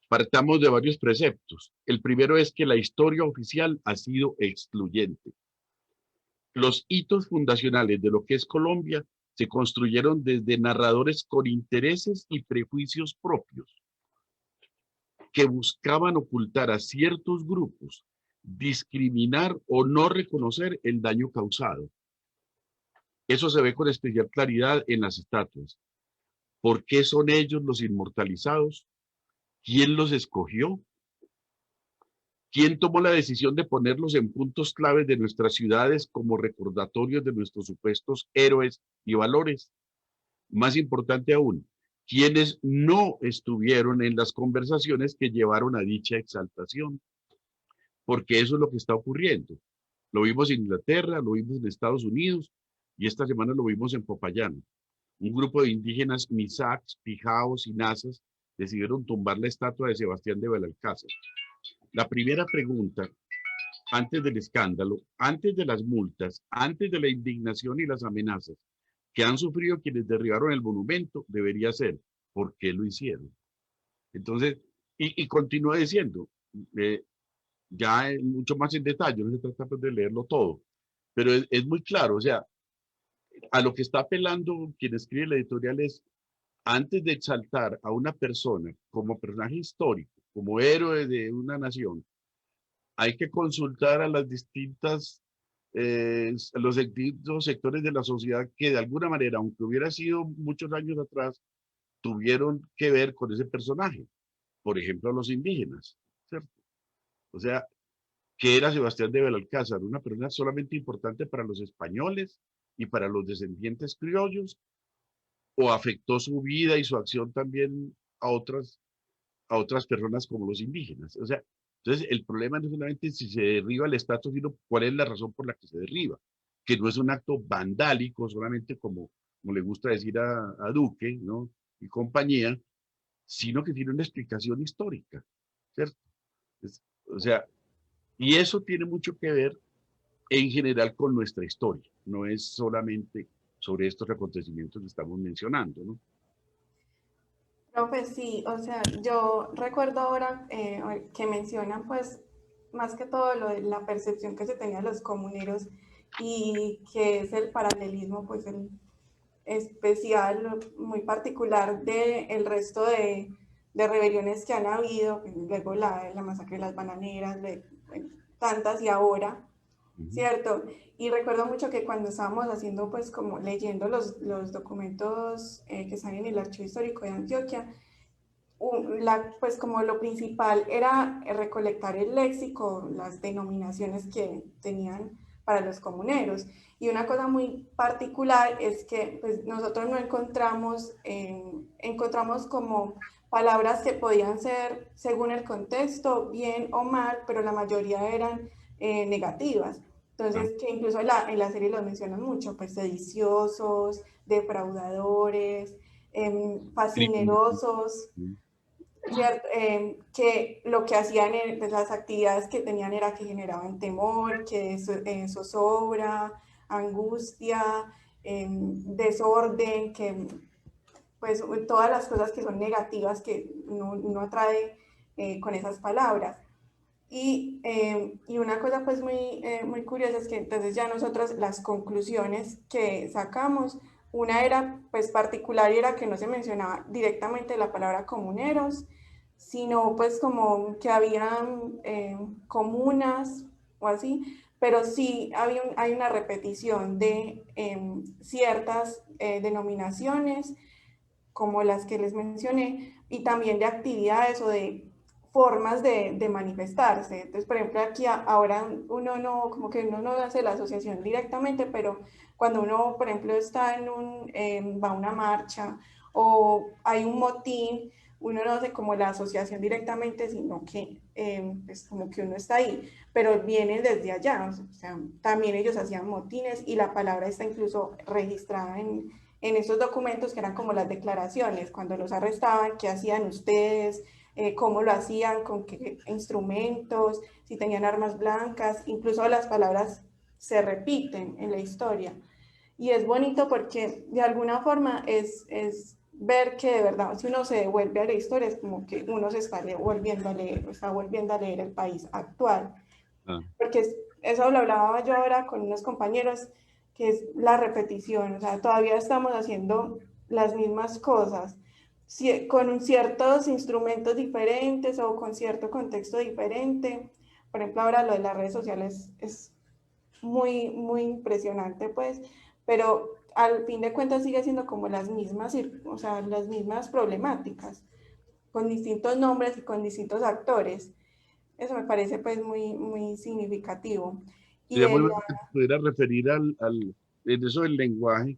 partamos de varios preceptos. El primero es que la historia oficial ha sido excluyente. Los hitos fundacionales de lo que es Colombia se construyeron desde narradores con intereses y prejuicios propios, que buscaban ocultar a ciertos grupos, discriminar o no reconocer el daño causado. Eso se ve con especial claridad en las estatuas. ¿Por qué son ellos los inmortalizados? ¿Quién los escogió? ¿Quién tomó la decisión de ponerlos en puntos claves de nuestras ciudades como recordatorios de nuestros supuestos héroes y valores? Más importante aún, ¿quiénes no estuvieron en las conversaciones que llevaron a dicha exaltación? Porque eso es lo que está ocurriendo. Lo vimos en Inglaterra, lo vimos en Estados Unidos y esta semana lo vimos en Popayán. Un grupo de indígenas Misax, Pijaos y Nazas decidieron tumbar la estatua de Sebastián de Belalcázar. La primera pregunta, antes del escándalo, antes de las multas, antes de la indignación y las amenazas que han sufrido quienes derribaron el monumento, debería ser, ¿por qué lo hicieron? Entonces, y continúa diciendo, eh, ya mucho más en detalle, no se trata pues de leerlo todo, pero es muy claro, o sea, a lo que está apelando quien escribe la editorial es, antes de exaltar a una persona como personaje histórico, como héroe de una nación, hay que consultar a las distintas, los distintos sectores de la sociedad que de alguna manera, aunque hubiera sido muchos años atrás, tuvieron que ver con ese personaje. Por ejemplo, los indígenas, ¿cierto? O sea, ¿qué era Sebastián de Belalcázar? Una persona solamente importante para los españoles y para los descendientes criollos, o afectó su vida y su acción también a otras personas como los indígenas. O sea, entonces el problema no es solamente si se derriba el estatus, sino cuál es la razón por la que se derriba, que no es un acto vandálico solamente como le gusta decir a Duque, ¿no? Y compañía, sino que tiene una explicación histórica, ¿cierto? O sea, y eso tiene mucho que ver en general con nuestra historia, no es solamente sobre estos acontecimientos que estamos mencionando, ¿no? Profe, sí, o sea, yo recuerdo ahora que mencionan pues más que todo lo de la percepción que se tenía de los comuneros y que es el paralelismo pues especial, muy particular del resto de rebeliones que han habido, luego la masacre de las bananeras, bueno, tantas y ahora, ¿cierto? Y recuerdo mucho que cuando estábamos haciendo, pues como leyendo los documentos que están en el Archivo Histórico de Antioquia, pues como lo principal era recolectar el léxico, las denominaciones que tenían para los comuneros. Y una cosa muy particular es que pues, nosotros no encontramos, encontramos como palabras que podían ser, según el contexto, bien o mal, pero la mayoría eran negativas. Entonces, que incluso en la serie lo mencionan mucho, pues sediciosos, defraudadores, fascinerosos, ¿cierto? Que lo que hacían, pues, las actividades que tenían era que generaban temor, que zozobra, angustia, desorden, que pues todas las cosas que son negativas que uno atrae con esas palabras. Y una cosa pues muy curiosa es que entonces ya nosotros las conclusiones que sacamos, una era pues particular y era que no se mencionaba directamente la palabra comuneros, sino pues como que habían comunas o así, pero sí hay una repetición de ciertas denominaciones como las que les mencioné, y también de actividades o de formas de manifestarse. Entonces, por ejemplo, aquí ahora uno no, como que uno no hace la asociación directamente, pero cuando uno, por ejemplo, está va a una marcha o hay un motín, uno no hace como la asociación directamente, sino que es como que uno está ahí, pero viene desde allá, o sea, también ellos hacían motines y la palabra está incluso registrada en esos documentos que eran como las declaraciones, cuando los arrestaban, qué hacían ustedes, cómo lo hacían, con qué instrumentos, si tenían armas blancas, incluso las palabras se repiten en la historia. Y es bonito porque de alguna forma es ver que de verdad, si uno se devuelve a la historia, es como que uno se está volviendo a leer, está volviendo a leer el país actual. Porque eso lo hablaba yo ahora con unos compañeros, que es la repetición, o sea, todavía estamos haciendo las mismas cosas, con ciertos instrumentos diferentes o con cierto contexto diferente. Por ejemplo, ahora lo de las redes sociales es muy impresionante, pues, pero al fin de cuentas sigue siendo como las mismas, o sea, las mismas problemáticas, con distintos nombres y con distintos actores. Eso me parece pues muy significativo. Y Sería muy el, bueno que te pudiera referir en eso del lenguaje.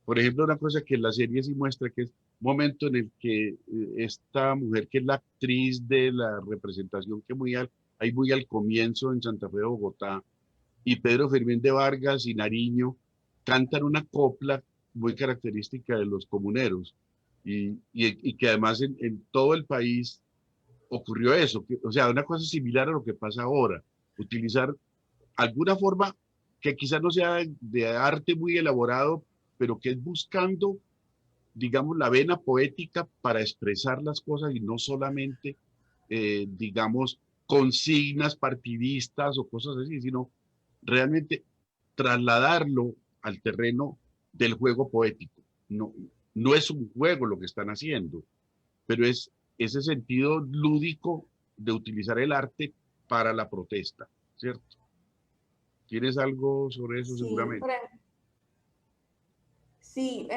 Por ejemplo, una cosa que la serie sí muestra que es un momento en el que esta mujer, que es la actriz de la representación que hay muy al comienzo en Santa Fe de Bogotá, y Pedro Fermín de Vargas y Nariño cantan una copla muy característica de los comuneros, y que además en todo el país ocurrió eso, o sea, una cosa similar a lo que pasa ahora, utilizar alguna forma que quizás no sea de arte muy elaborado, pero que es buscando, digamos, la vena poética para expresar las cosas y no solamente, digamos, consignas partidistas o cosas así, sino realmente trasladarlo al terreno del juego poético. No, no es un juego lo que están haciendo, pero es ese sentido lúdico de utilizar el arte para la protesta, ¿cierto? ¿Tienes algo sobre eso sí, seguramente? sí,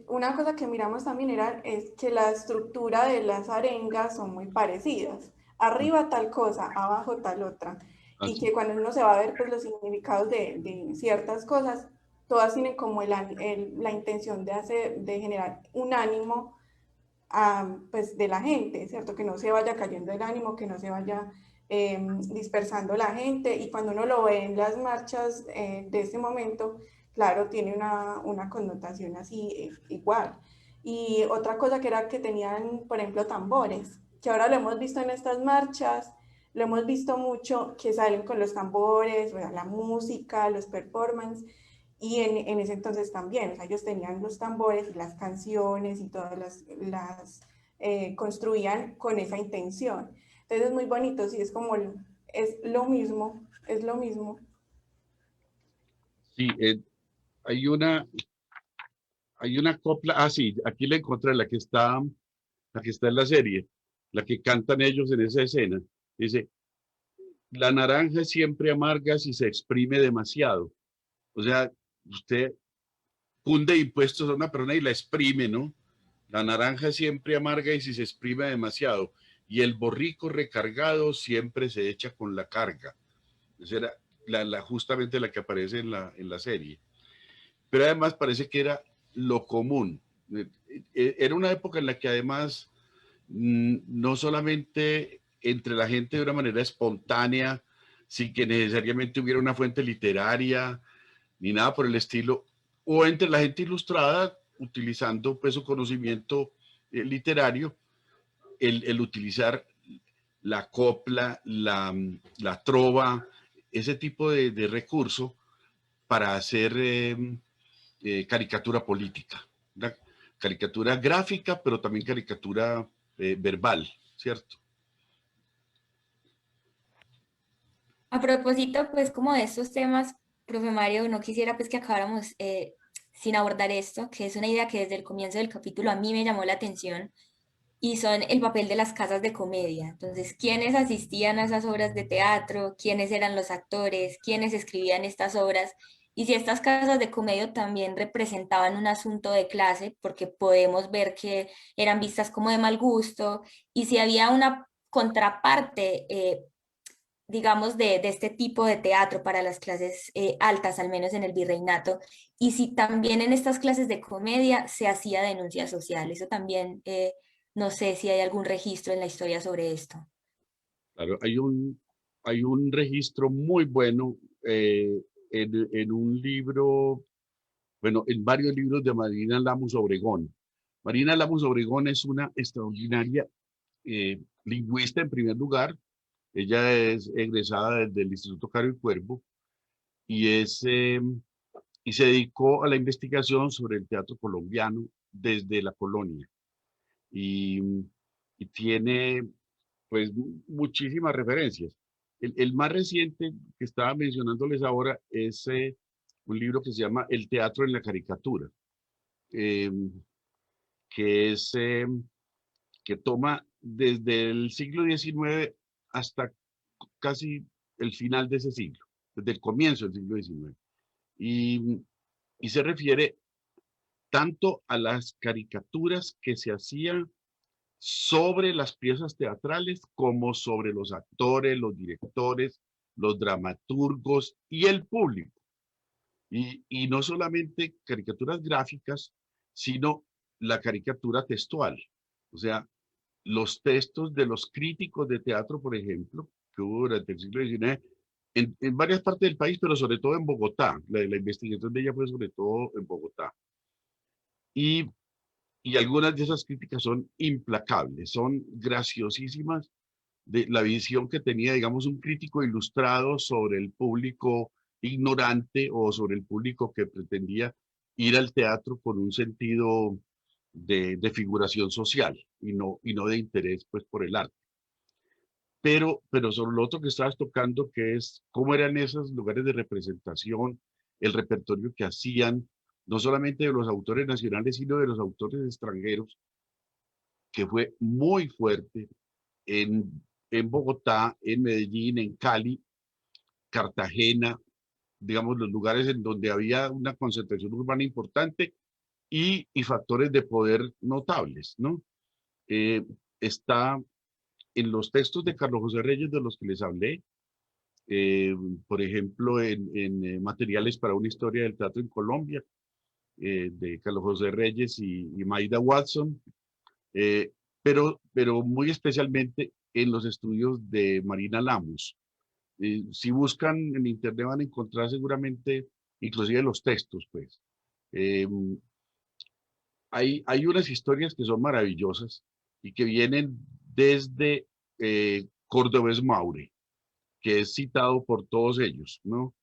una cosa que miramos también es que la estructura de las arengas son muy parecidas. Arriba tal cosa, abajo tal otra. Y Así. que cuando uno se va a ver pues, los significados de ciertas cosas, todas tienen como la intención de generar un ánimo pues, de la gente, ¿cierto? Que no se vaya cayendo el ánimo, que no se vaya dispersando la gente. Y cuando uno lo ve en las marchas de ese momento, claro, tiene una connotación así igual. Y otra cosa que era que tenían, por ejemplo, tambores, que ahora lo hemos visto en estas marchas, lo hemos visto mucho que salen con los tambores, la música, los performances, y en ese entonces también, o sea, ellos tenían los tambores y las canciones y todas construían con esa intención. Entonces es muy bonito, sí, es como, es lo mismo, es lo mismo. Sí, hay una, hay una copla, sí, aquí la encontré, la que está en la serie, la que cantan ellos en esa escena. Dice, la naranja es siempre amarga si se exprime demasiado. O sea, usted funde impuestos a una persona y la exprime, ¿no? La naranja es siempre amarga y si se exprime demasiado. Y el borrico recargado siempre se echa con la carga. Esa era justamente la que aparece en la serie. Pero además parece que era lo común. Era una época en la que además no solamente entre la gente de una manera espontánea, sin que necesariamente hubiera una fuente literaria, ni nada por el estilo, o entre la gente ilustrada, utilizando pues su conocimiento literario, el utilizar la copla, la trova, ese tipo de recurso para hacer caricatura política, una caricatura gráfica, pero también caricatura verbal, ¿cierto? A propósito, pues como de estos temas, profe Mario, no quisiera pues que acabáramos sin abordar esto, que es una idea que desde el comienzo del capítulo a mí me llamó la atención, y son el papel de las casas de comedia. Entonces, ¿quiénes asistían a esas obras de teatro? ¿Quiénes eran los actores? ¿Quiénes escribían estas obras? Y si estas casas de comedia también representaban un asunto de clase, porque podemos ver que eran vistas como de mal gusto, y si había una contraparte, digamos, de este tipo de teatro para las clases altas, al menos en el virreinato, y si también en estas clases de comedia se hacía denuncia social. Eso también, no sé si hay algún registro en la historia sobre esto. Claro, hay un registro muy bueno en un libro, bueno, en varios libros de Marina Lamus Obregón. Marina Lamus Obregón es una extraordinaria lingüista en primer lugar. Ella es egresada del Instituto Caro y Cuervo y, y se dedicó a la investigación sobre el teatro colombiano desde la colonia. Y, y tiene pues muchísimas referencias. El más reciente que estaba mencionándoles ahora es un libro que se llama El teatro en la caricatura, eh, que es que toma desde el siglo XIX hasta casi el final de ese siglo, desde el comienzo del siglo XIX. Y, y se refiere tanto a las caricaturas que se hacían sobre las piezas teatrales como sobre los actores, los directores, los dramaturgos y el público. Y no solamente caricaturas gráficas, sino la caricatura textual. O sea, los textos de los críticos de teatro, por ejemplo, que hubo durante el siglo XIX, en varias partes del país, pero sobre todo en Bogotá. La investigación de ella fue sobre todo en Bogotá. Y, y algunas de esas críticas son implacables, son graciosísimas de la visión que tenía, digamos, un crítico ilustrado sobre el público ignorante o sobre el público que pretendía ir al teatro con un sentido de figuración social y no de interés pues por el arte. Pero sobre lo otro que estabas tocando, que es cómo eran esos lugares de representación, el repertorio que hacían, no solamente de los autores nacionales, sino de los autores extranjeros, que fue muy fuerte en Bogotá, en Medellín, en Cali, Cartagena, digamos, los lugares en donde había una concentración urbana importante y factores de poder notables, ¿no? Eh, está en los textos de Carlos José Reyes de los que les hablé, eh, por ejemplo, en Materiales para una historia del teatro en Colombia, de Carlos José Reyes y Maida Watson, eh, pero muy especialmente en los estudios de Marina Lamus. Si buscan en internet van a encontrar seguramente inclusive los textos, pues. Eh, hay unas historias que son maravillosas y que vienen desde Cordovés Maure, que es citado por todos ellos, ¿no?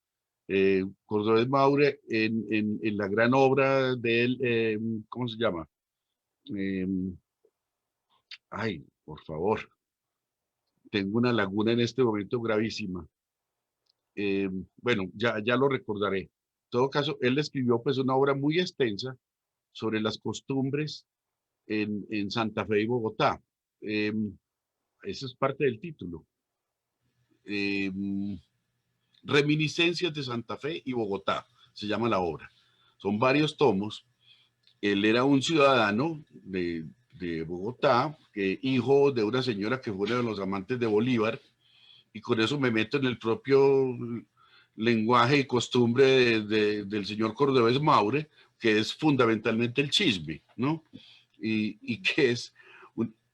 Cordovés Maure en la gran obra de él, ¿cómo se llama? Eh, ay, por favor, tengo una laguna en este momento gravísima. Bueno, ya lo recordaré. En todo caso, él escribió pues una obra muy extensa sobre las costumbres en Santa Fe y Bogotá. Eso es parte del título. Reminiscencias de Santa Fe y Bogotá, se llama la obra. Son varios tomos. Él era un ciudadano de Bogotá, hijo de una señora que fue uno de los amantes de Bolívar, y con eso me meto en el propio lenguaje y costumbre del señor Cordovés Maure, que es fundamentalmente el chisme, ¿no? Y que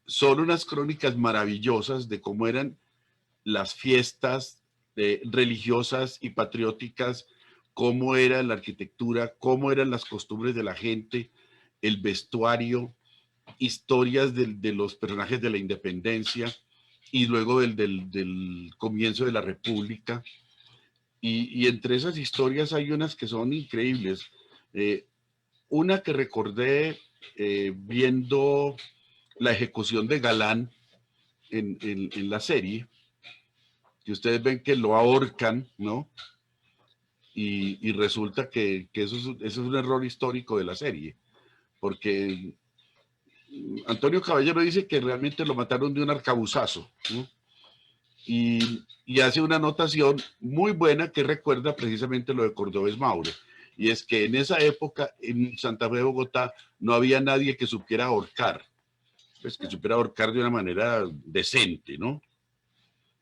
son unas crónicas maravillosas de cómo eran las fiestas religiosas y patrióticas, cómo era la arquitectura, cómo eran las costumbres de la gente, el vestuario, historias de los personajes de la independencia y luego del comienzo de la República. Y entre esas historias hay unas que son increíbles. Una que recordé viendo la ejecución de Galán en la serie, que ustedes ven que lo ahorcan, ¿no? Y resulta que eso es un error histórico de la serie, porque Antonio Caballero dice que realmente lo mataron de un arcabuzazo, ¿no? Y hace una anotación muy buena que recuerda precisamente lo de Cordovés Maure, y es que en esa época en Santa Fe de Bogotá no había nadie que supiera ahorcar, pues que supiera ahorcar de una manera decente, ¿no?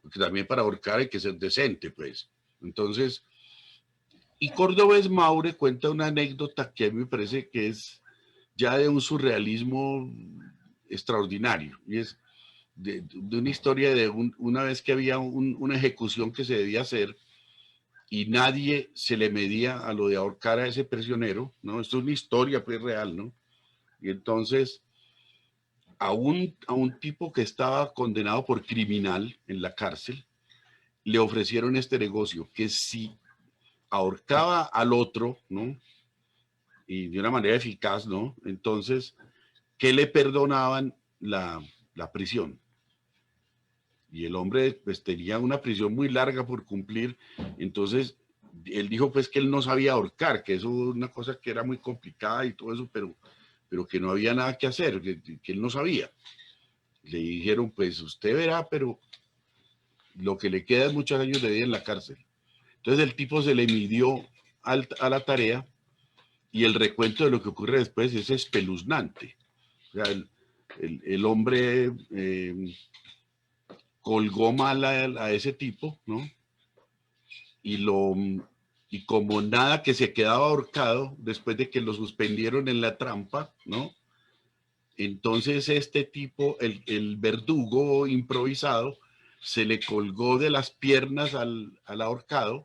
Porque también para ahorcar hay que ser decente, pues. Entonces, y Cordovés Maure cuenta una anécdota que a mí me parece que es ya de un surrealismo extraordinario, y es de una historia de una vez que había una ejecución que se debía hacer y nadie se le medía a lo de ahorcar a ese prisionero, ¿no? Esto es una historia pues real, ¿no? Y entonces a un tipo que estaba condenado por criminal en la cárcel, le ofrecieron este negocio, que si ahorcaba al otro, ¿no? Y de una manera eficaz, ¿no? Entonces, que le perdonaban la prisión. Y el hombre pues tenía una prisión muy larga por cumplir, entonces él dijo pues que él no sabía ahorcar, que eso es una cosa que era muy complicada y todo eso, pero que no había nada que hacer, que él no sabía. Le dijeron pues usted verá, pero lo que le queda es muchos años de vida en la cárcel. Entonces el tipo se le midió a la tarea y el recuento de lo que ocurre después es espeluznante. O sea, el hombre colgó mal a ese tipo, ¿no? Y como nada, que se quedaba ahorcado después de que lo suspendieron en la trampa, ¿no? Entonces este tipo, el verdugo improvisado, se le colgó de las piernas al ahorcado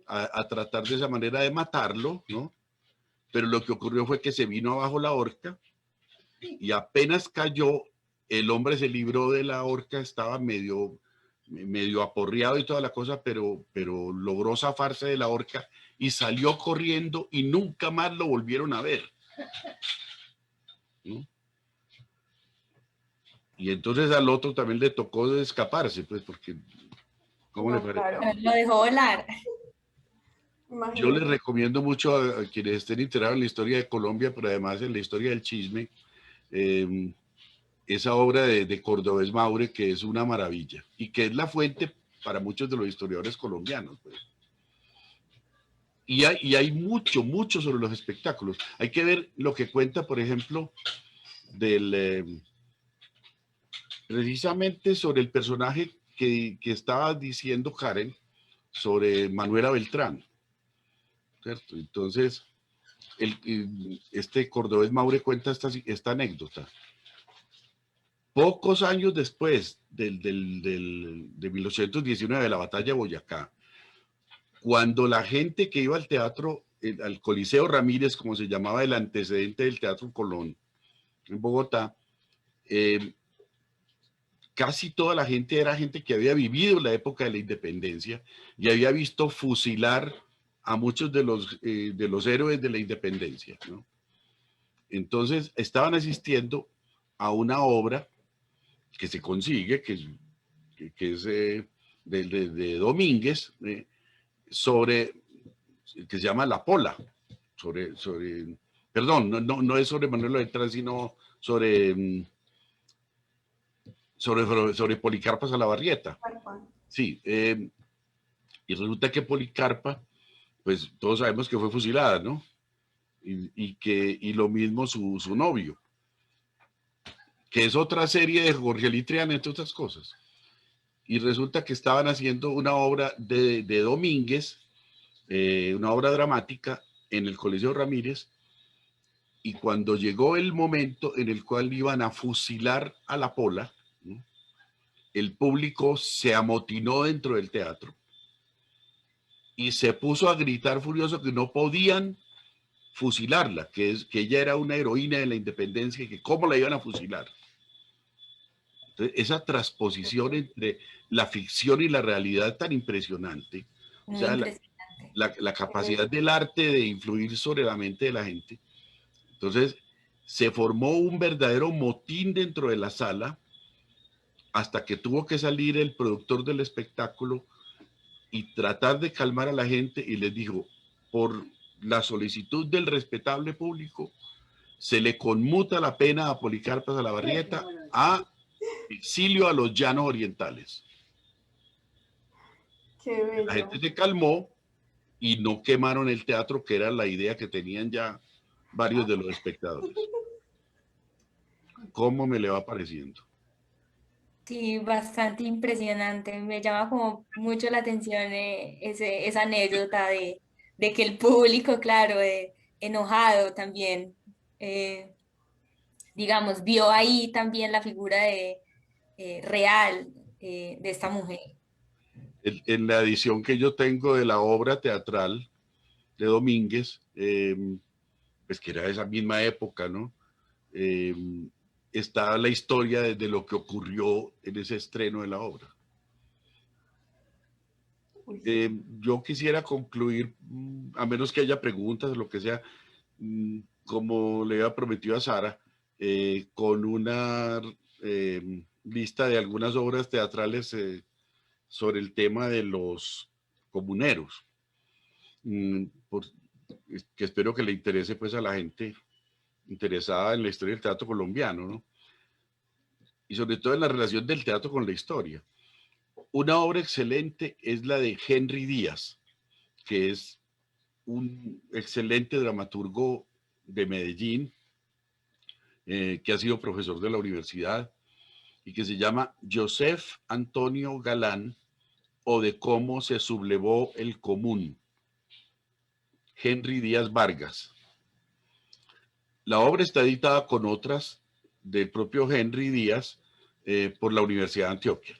a tratar de esa manera de matarlo, ¿no? Pero lo que ocurrió fue que se vino abajo la horca y apenas cayó, el hombre se libró de la horca, estaba medio aporreado y toda la cosa, pero logró zafarse de la horca y salió corriendo y nunca más lo volvieron a ver, ¿no? Y entonces al otro también le tocó escaparse, pues, porque, ¿cómo No, le parece? claro. Lo dejó volar. Yo les Imagínate. recomiendo mucho a quienes estén enterados en la historia de Colombia, pero además en la historia del chisme, esa obra de Cordovés Maure, que es una maravilla y que es la fuente para muchos de los historiadores colombianos, pues. Y hay mucho sobre los espectáculos. Hay que ver lo que cuenta, por ejemplo, precisamente sobre el personaje que estaba diciendo Karen, sobre Manuela Beltrán, ¿cierto? Entonces, este Cordovés Maure cuenta esta anécdota. Pocos años después de 1819, de la batalla de Boyacá, cuando la gente que iba al teatro, al Coliseo Ramírez, como se llamaba el antecedente del Teatro Colón en Bogotá, casi toda la gente era gente que había vivido la época de la independencia y había visto fusilar a muchos de los héroes de la independencia, ¿no? Entonces estaban asistiendo a una obra que se consigue, que es de Domínguez, sobre, que se llama La Pola, sobre Perdón, no es sobre Manuel Beltrán, sino sobre, sobre Policarpa Salabarrieta. Sí, y resulta que Policarpa, pues todos sabemos que fue fusilada, ¿no? Y lo mismo su novio, que es otra serie de Jorge Litrián, entre otras cosas. Y resulta que estaban haciendo una obra de Domínguez, una obra dramática en el Coliseo Ramírez, y cuando llegó el momento en el cual iban a fusilar a la Pola, ¿no?, el público se amotinó dentro del teatro y se puso a gritar furioso que no podían fusilarla, que ella era una heroína de la independencia y que cómo la iban a fusilar. Entonces, esa transposición entre la ficción y la realidad tan impresionante, o Muy sea, impresionante. la capacidad del arte de influir sobre la mente de la gente. Entonces, se formó un verdadero motín dentro de la sala hasta que tuvo que salir el productor del espectáculo y tratar de calmar a la gente y les dijo, por la solicitud del respetable público, se le conmuta la pena a Policarpa Salabarrieta a exilio a los llanos orientales. Qué La bello. gente se calmó y no quemaron el teatro, que era la idea que tenían ya varios de los espectadores. ¿Cómo me le va pareciendo? Sí, bastante impresionante. Me llama como mucho la atención esa anécdota de que el público, claro, enojado también, eh, digamos, vio ahí también la figura real de esta mujer. En la edición que yo tengo de la obra teatral de Domínguez, pues que era de esa misma época, ¿no? Eh, está la historia de lo que ocurrió en ese estreno de la obra. Yo quisiera concluir, a menos que haya preguntas o lo que sea, como le había prometido a Sara, con una lista de algunas obras teatrales sobre el tema de los comuneros, por, que espero que le interese pues a la gente interesada en la historia del teatro colombiano, ¿no? Y sobre todo en la relación del teatro con la historia. Una obra excelente es la de Henry Díaz, que es un excelente dramaturgo de Medellín, que ha sido profesor de la universidad y que se llama Joseph Antonio Galán, o de cómo se sublevó el común, Henry Díaz Vargas. La obra está editada con otras del propio Henry Díaz por la Universidad de Antioquia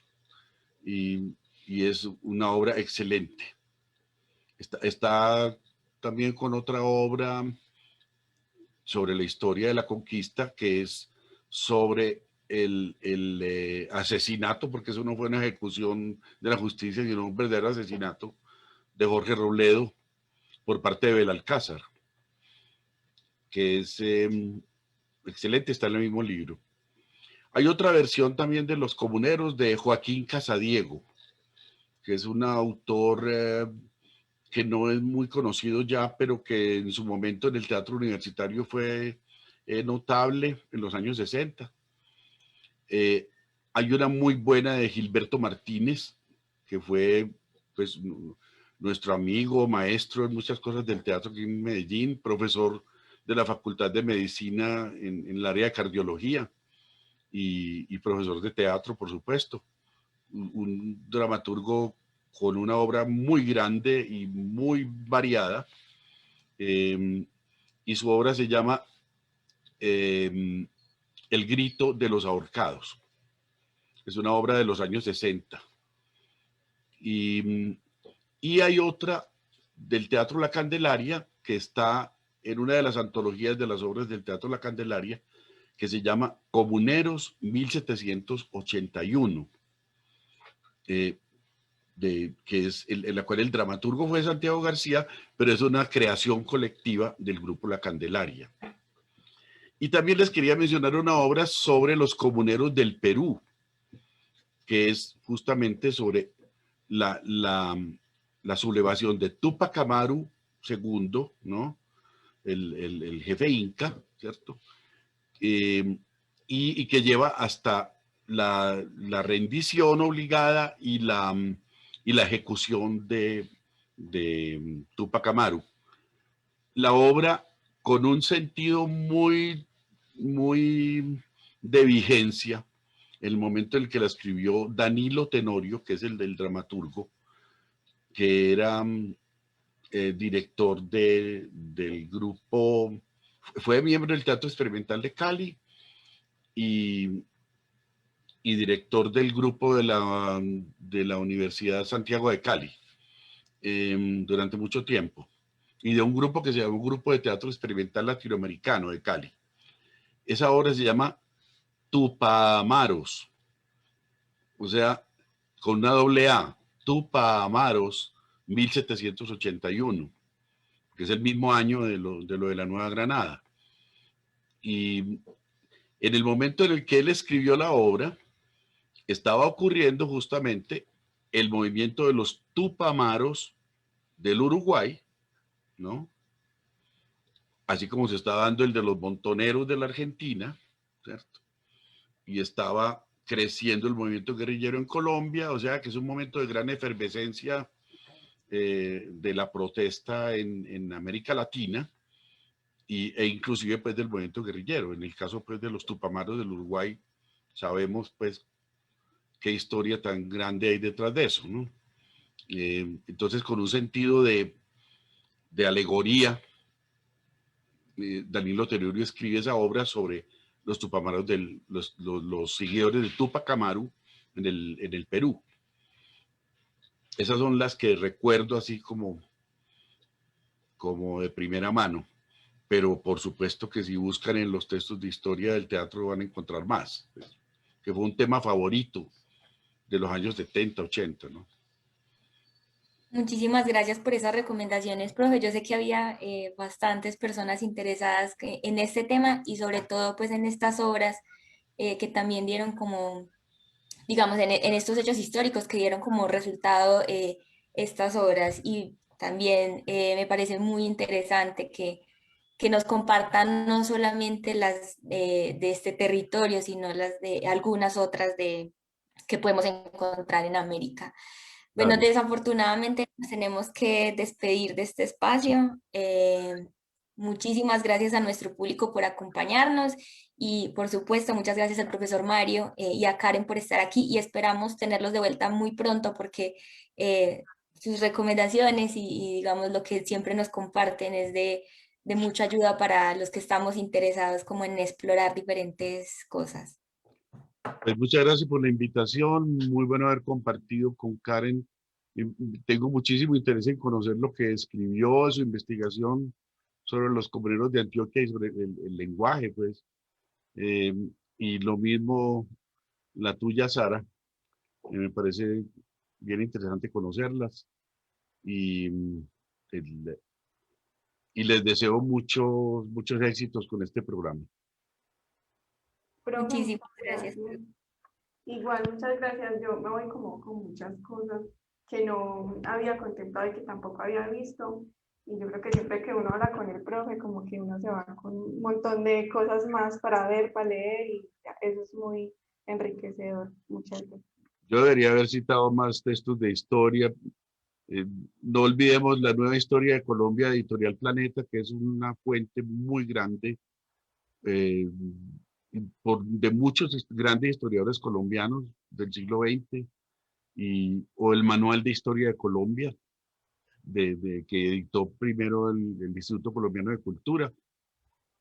y es una obra excelente. Está también con otra obra sobre la historia de la conquista, que es sobre el asesinato, porque eso no fue una ejecución de la justicia, sino un verdadero asesinato de Jorge Robledo por parte de Belalcázar, que es excelente, está en el mismo libro. Hay otra versión también de Los Comuneros de Joaquín Casadiego, que es un autor que no es muy conocido ya, pero que en su momento en el teatro universitario fue notable en los años 60. Hay una muy buena de Gilberto Martínez, que fue pues nuestro amigo, maestro en muchas cosas del teatro aquí en Medellín, profesor de la Facultad de Medicina en el área de cardiología y profesor de teatro, por supuesto. Un dramaturgo con una obra muy grande y muy variada, y su obra se llama El grito de los ahorcados. Es una obra de los años 60. Y hay otra del Teatro La Candelaria que está en una de las antologías de las obras del Teatro La Candelaria, que se llama Comuneros 1781, que es en la cual el dramaturgo fue Santiago García, pero es una creación colectiva del grupo La Candelaria. Y también les quería mencionar una obra sobre los comuneros del Perú, que es justamente sobre la sublevación de Túpac Amaru II, ¿no? el jefe inca, ¿cierto? Y que lleva hasta la rendición obligada y la ejecución de Tupac Amaru. La obra con un sentido muy de vigencia, el momento en el que la escribió Danilo Tenorio, que es el del dramaturgo, que era director del grupo, fue miembro del Teatro Experimental de Cali y director del grupo de la Universidad Santiago de Cali durante mucho tiempo, y de un grupo que se llama Grupo de Teatro Experimental Latinoamericano de Cali. Esa obra se llama Tupamaros, o sea, con una doble A, Tupamaros 1781, que es el mismo año de lo de la Nueva Granada. Y en el momento en el que él escribió la obra, estaba ocurriendo justamente el movimiento de los Tupamaros del Uruguay, ¿no? Así como se está dando el de los montoneros de la Argentina, ¿cierto? Y estaba creciendo el movimiento guerrillero en Colombia, o sea que es un momento de gran efervescencia de la protesta en América Latina e inclusive pues del movimiento guerrillero. En el caso pues de los Tupamaros del Uruguay, sabemos pues qué historia tan grande hay detrás de eso, ¿no? Entonces, con un sentido de alegoría, Danilo Tenorio escribe esa obra sobre los Tupamaros, los seguidores de Tupac Amaru en el Perú. Esas son las que recuerdo así como de primera mano, pero por supuesto que si buscan en los textos de historia del teatro van a encontrar más, pues, que fue un tema favorito de los años 70, 80, ¿no? Muchísimas gracias por esas recomendaciones, profe. Yo sé que había bastantes personas interesadas en este tema y sobre todo pues en estas obras que también dieron como, digamos, en estos hechos históricos que dieron como resultado estas obras. Y también me parece muy interesante que nos compartan no solamente las de este territorio, sino las de algunas otras que podemos encontrar en América. Bueno, Claro. desafortunadamente nos tenemos que despedir de este espacio. Muchísimas gracias a nuestro público por acompañarnos y por supuesto muchas gracias al profesor Mario y a Karen por estar aquí y esperamos tenerlos de vuelta muy pronto porque sus recomendaciones y digamos lo que siempre nos comparten es de mucha ayuda para los que estamos interesados como en explorar diferentes cosas. Pues muchas gracias por la invitación, muy bueno haber compartido con Karen. Tengo muchísimo interés en conocer lo que escribió, su investigación sobre los comuneros de Antioquia y sobre el lenguaje, pues. Eh, y lo mismo la tuya, Sara, me parece bien interesante conocerlas y, el- y les deseo muchos éxitos con este programa. Profe, Muchísimas muchas gracias. gracias. Igual, muchas gracias. Yo me voy como con muchas cosas que no había contemplado y que tampoco había visto. Y yo creo que siempre que uno habla con el profe, como que uno se va con un montón de cosas más para ver, para leer, y ya, eso es muy enriquecedor. Muchas gracias. Yo debería haber citado más textos de historia. No olvidemos la nueva historia de Colombia de Editorial Planeta, que es una fuente muy grande eh, de muchos grandes historiadores colombianos del siglo XX, o el Manual de Historia de Colombia, que editó primero el Instituto Colombiano de Cultura,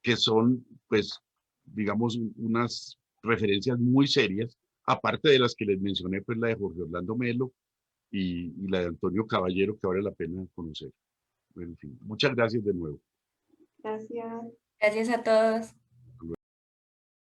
que son, pues, digamos, unas referencias muy serias, aparte de las que les mencioné, pues la de Jorge Orlando Melo y la de Antonio Caballero, que vale la pena conocer. En fin, muchas gracias de nuevo. Gracias. Gracias a todos.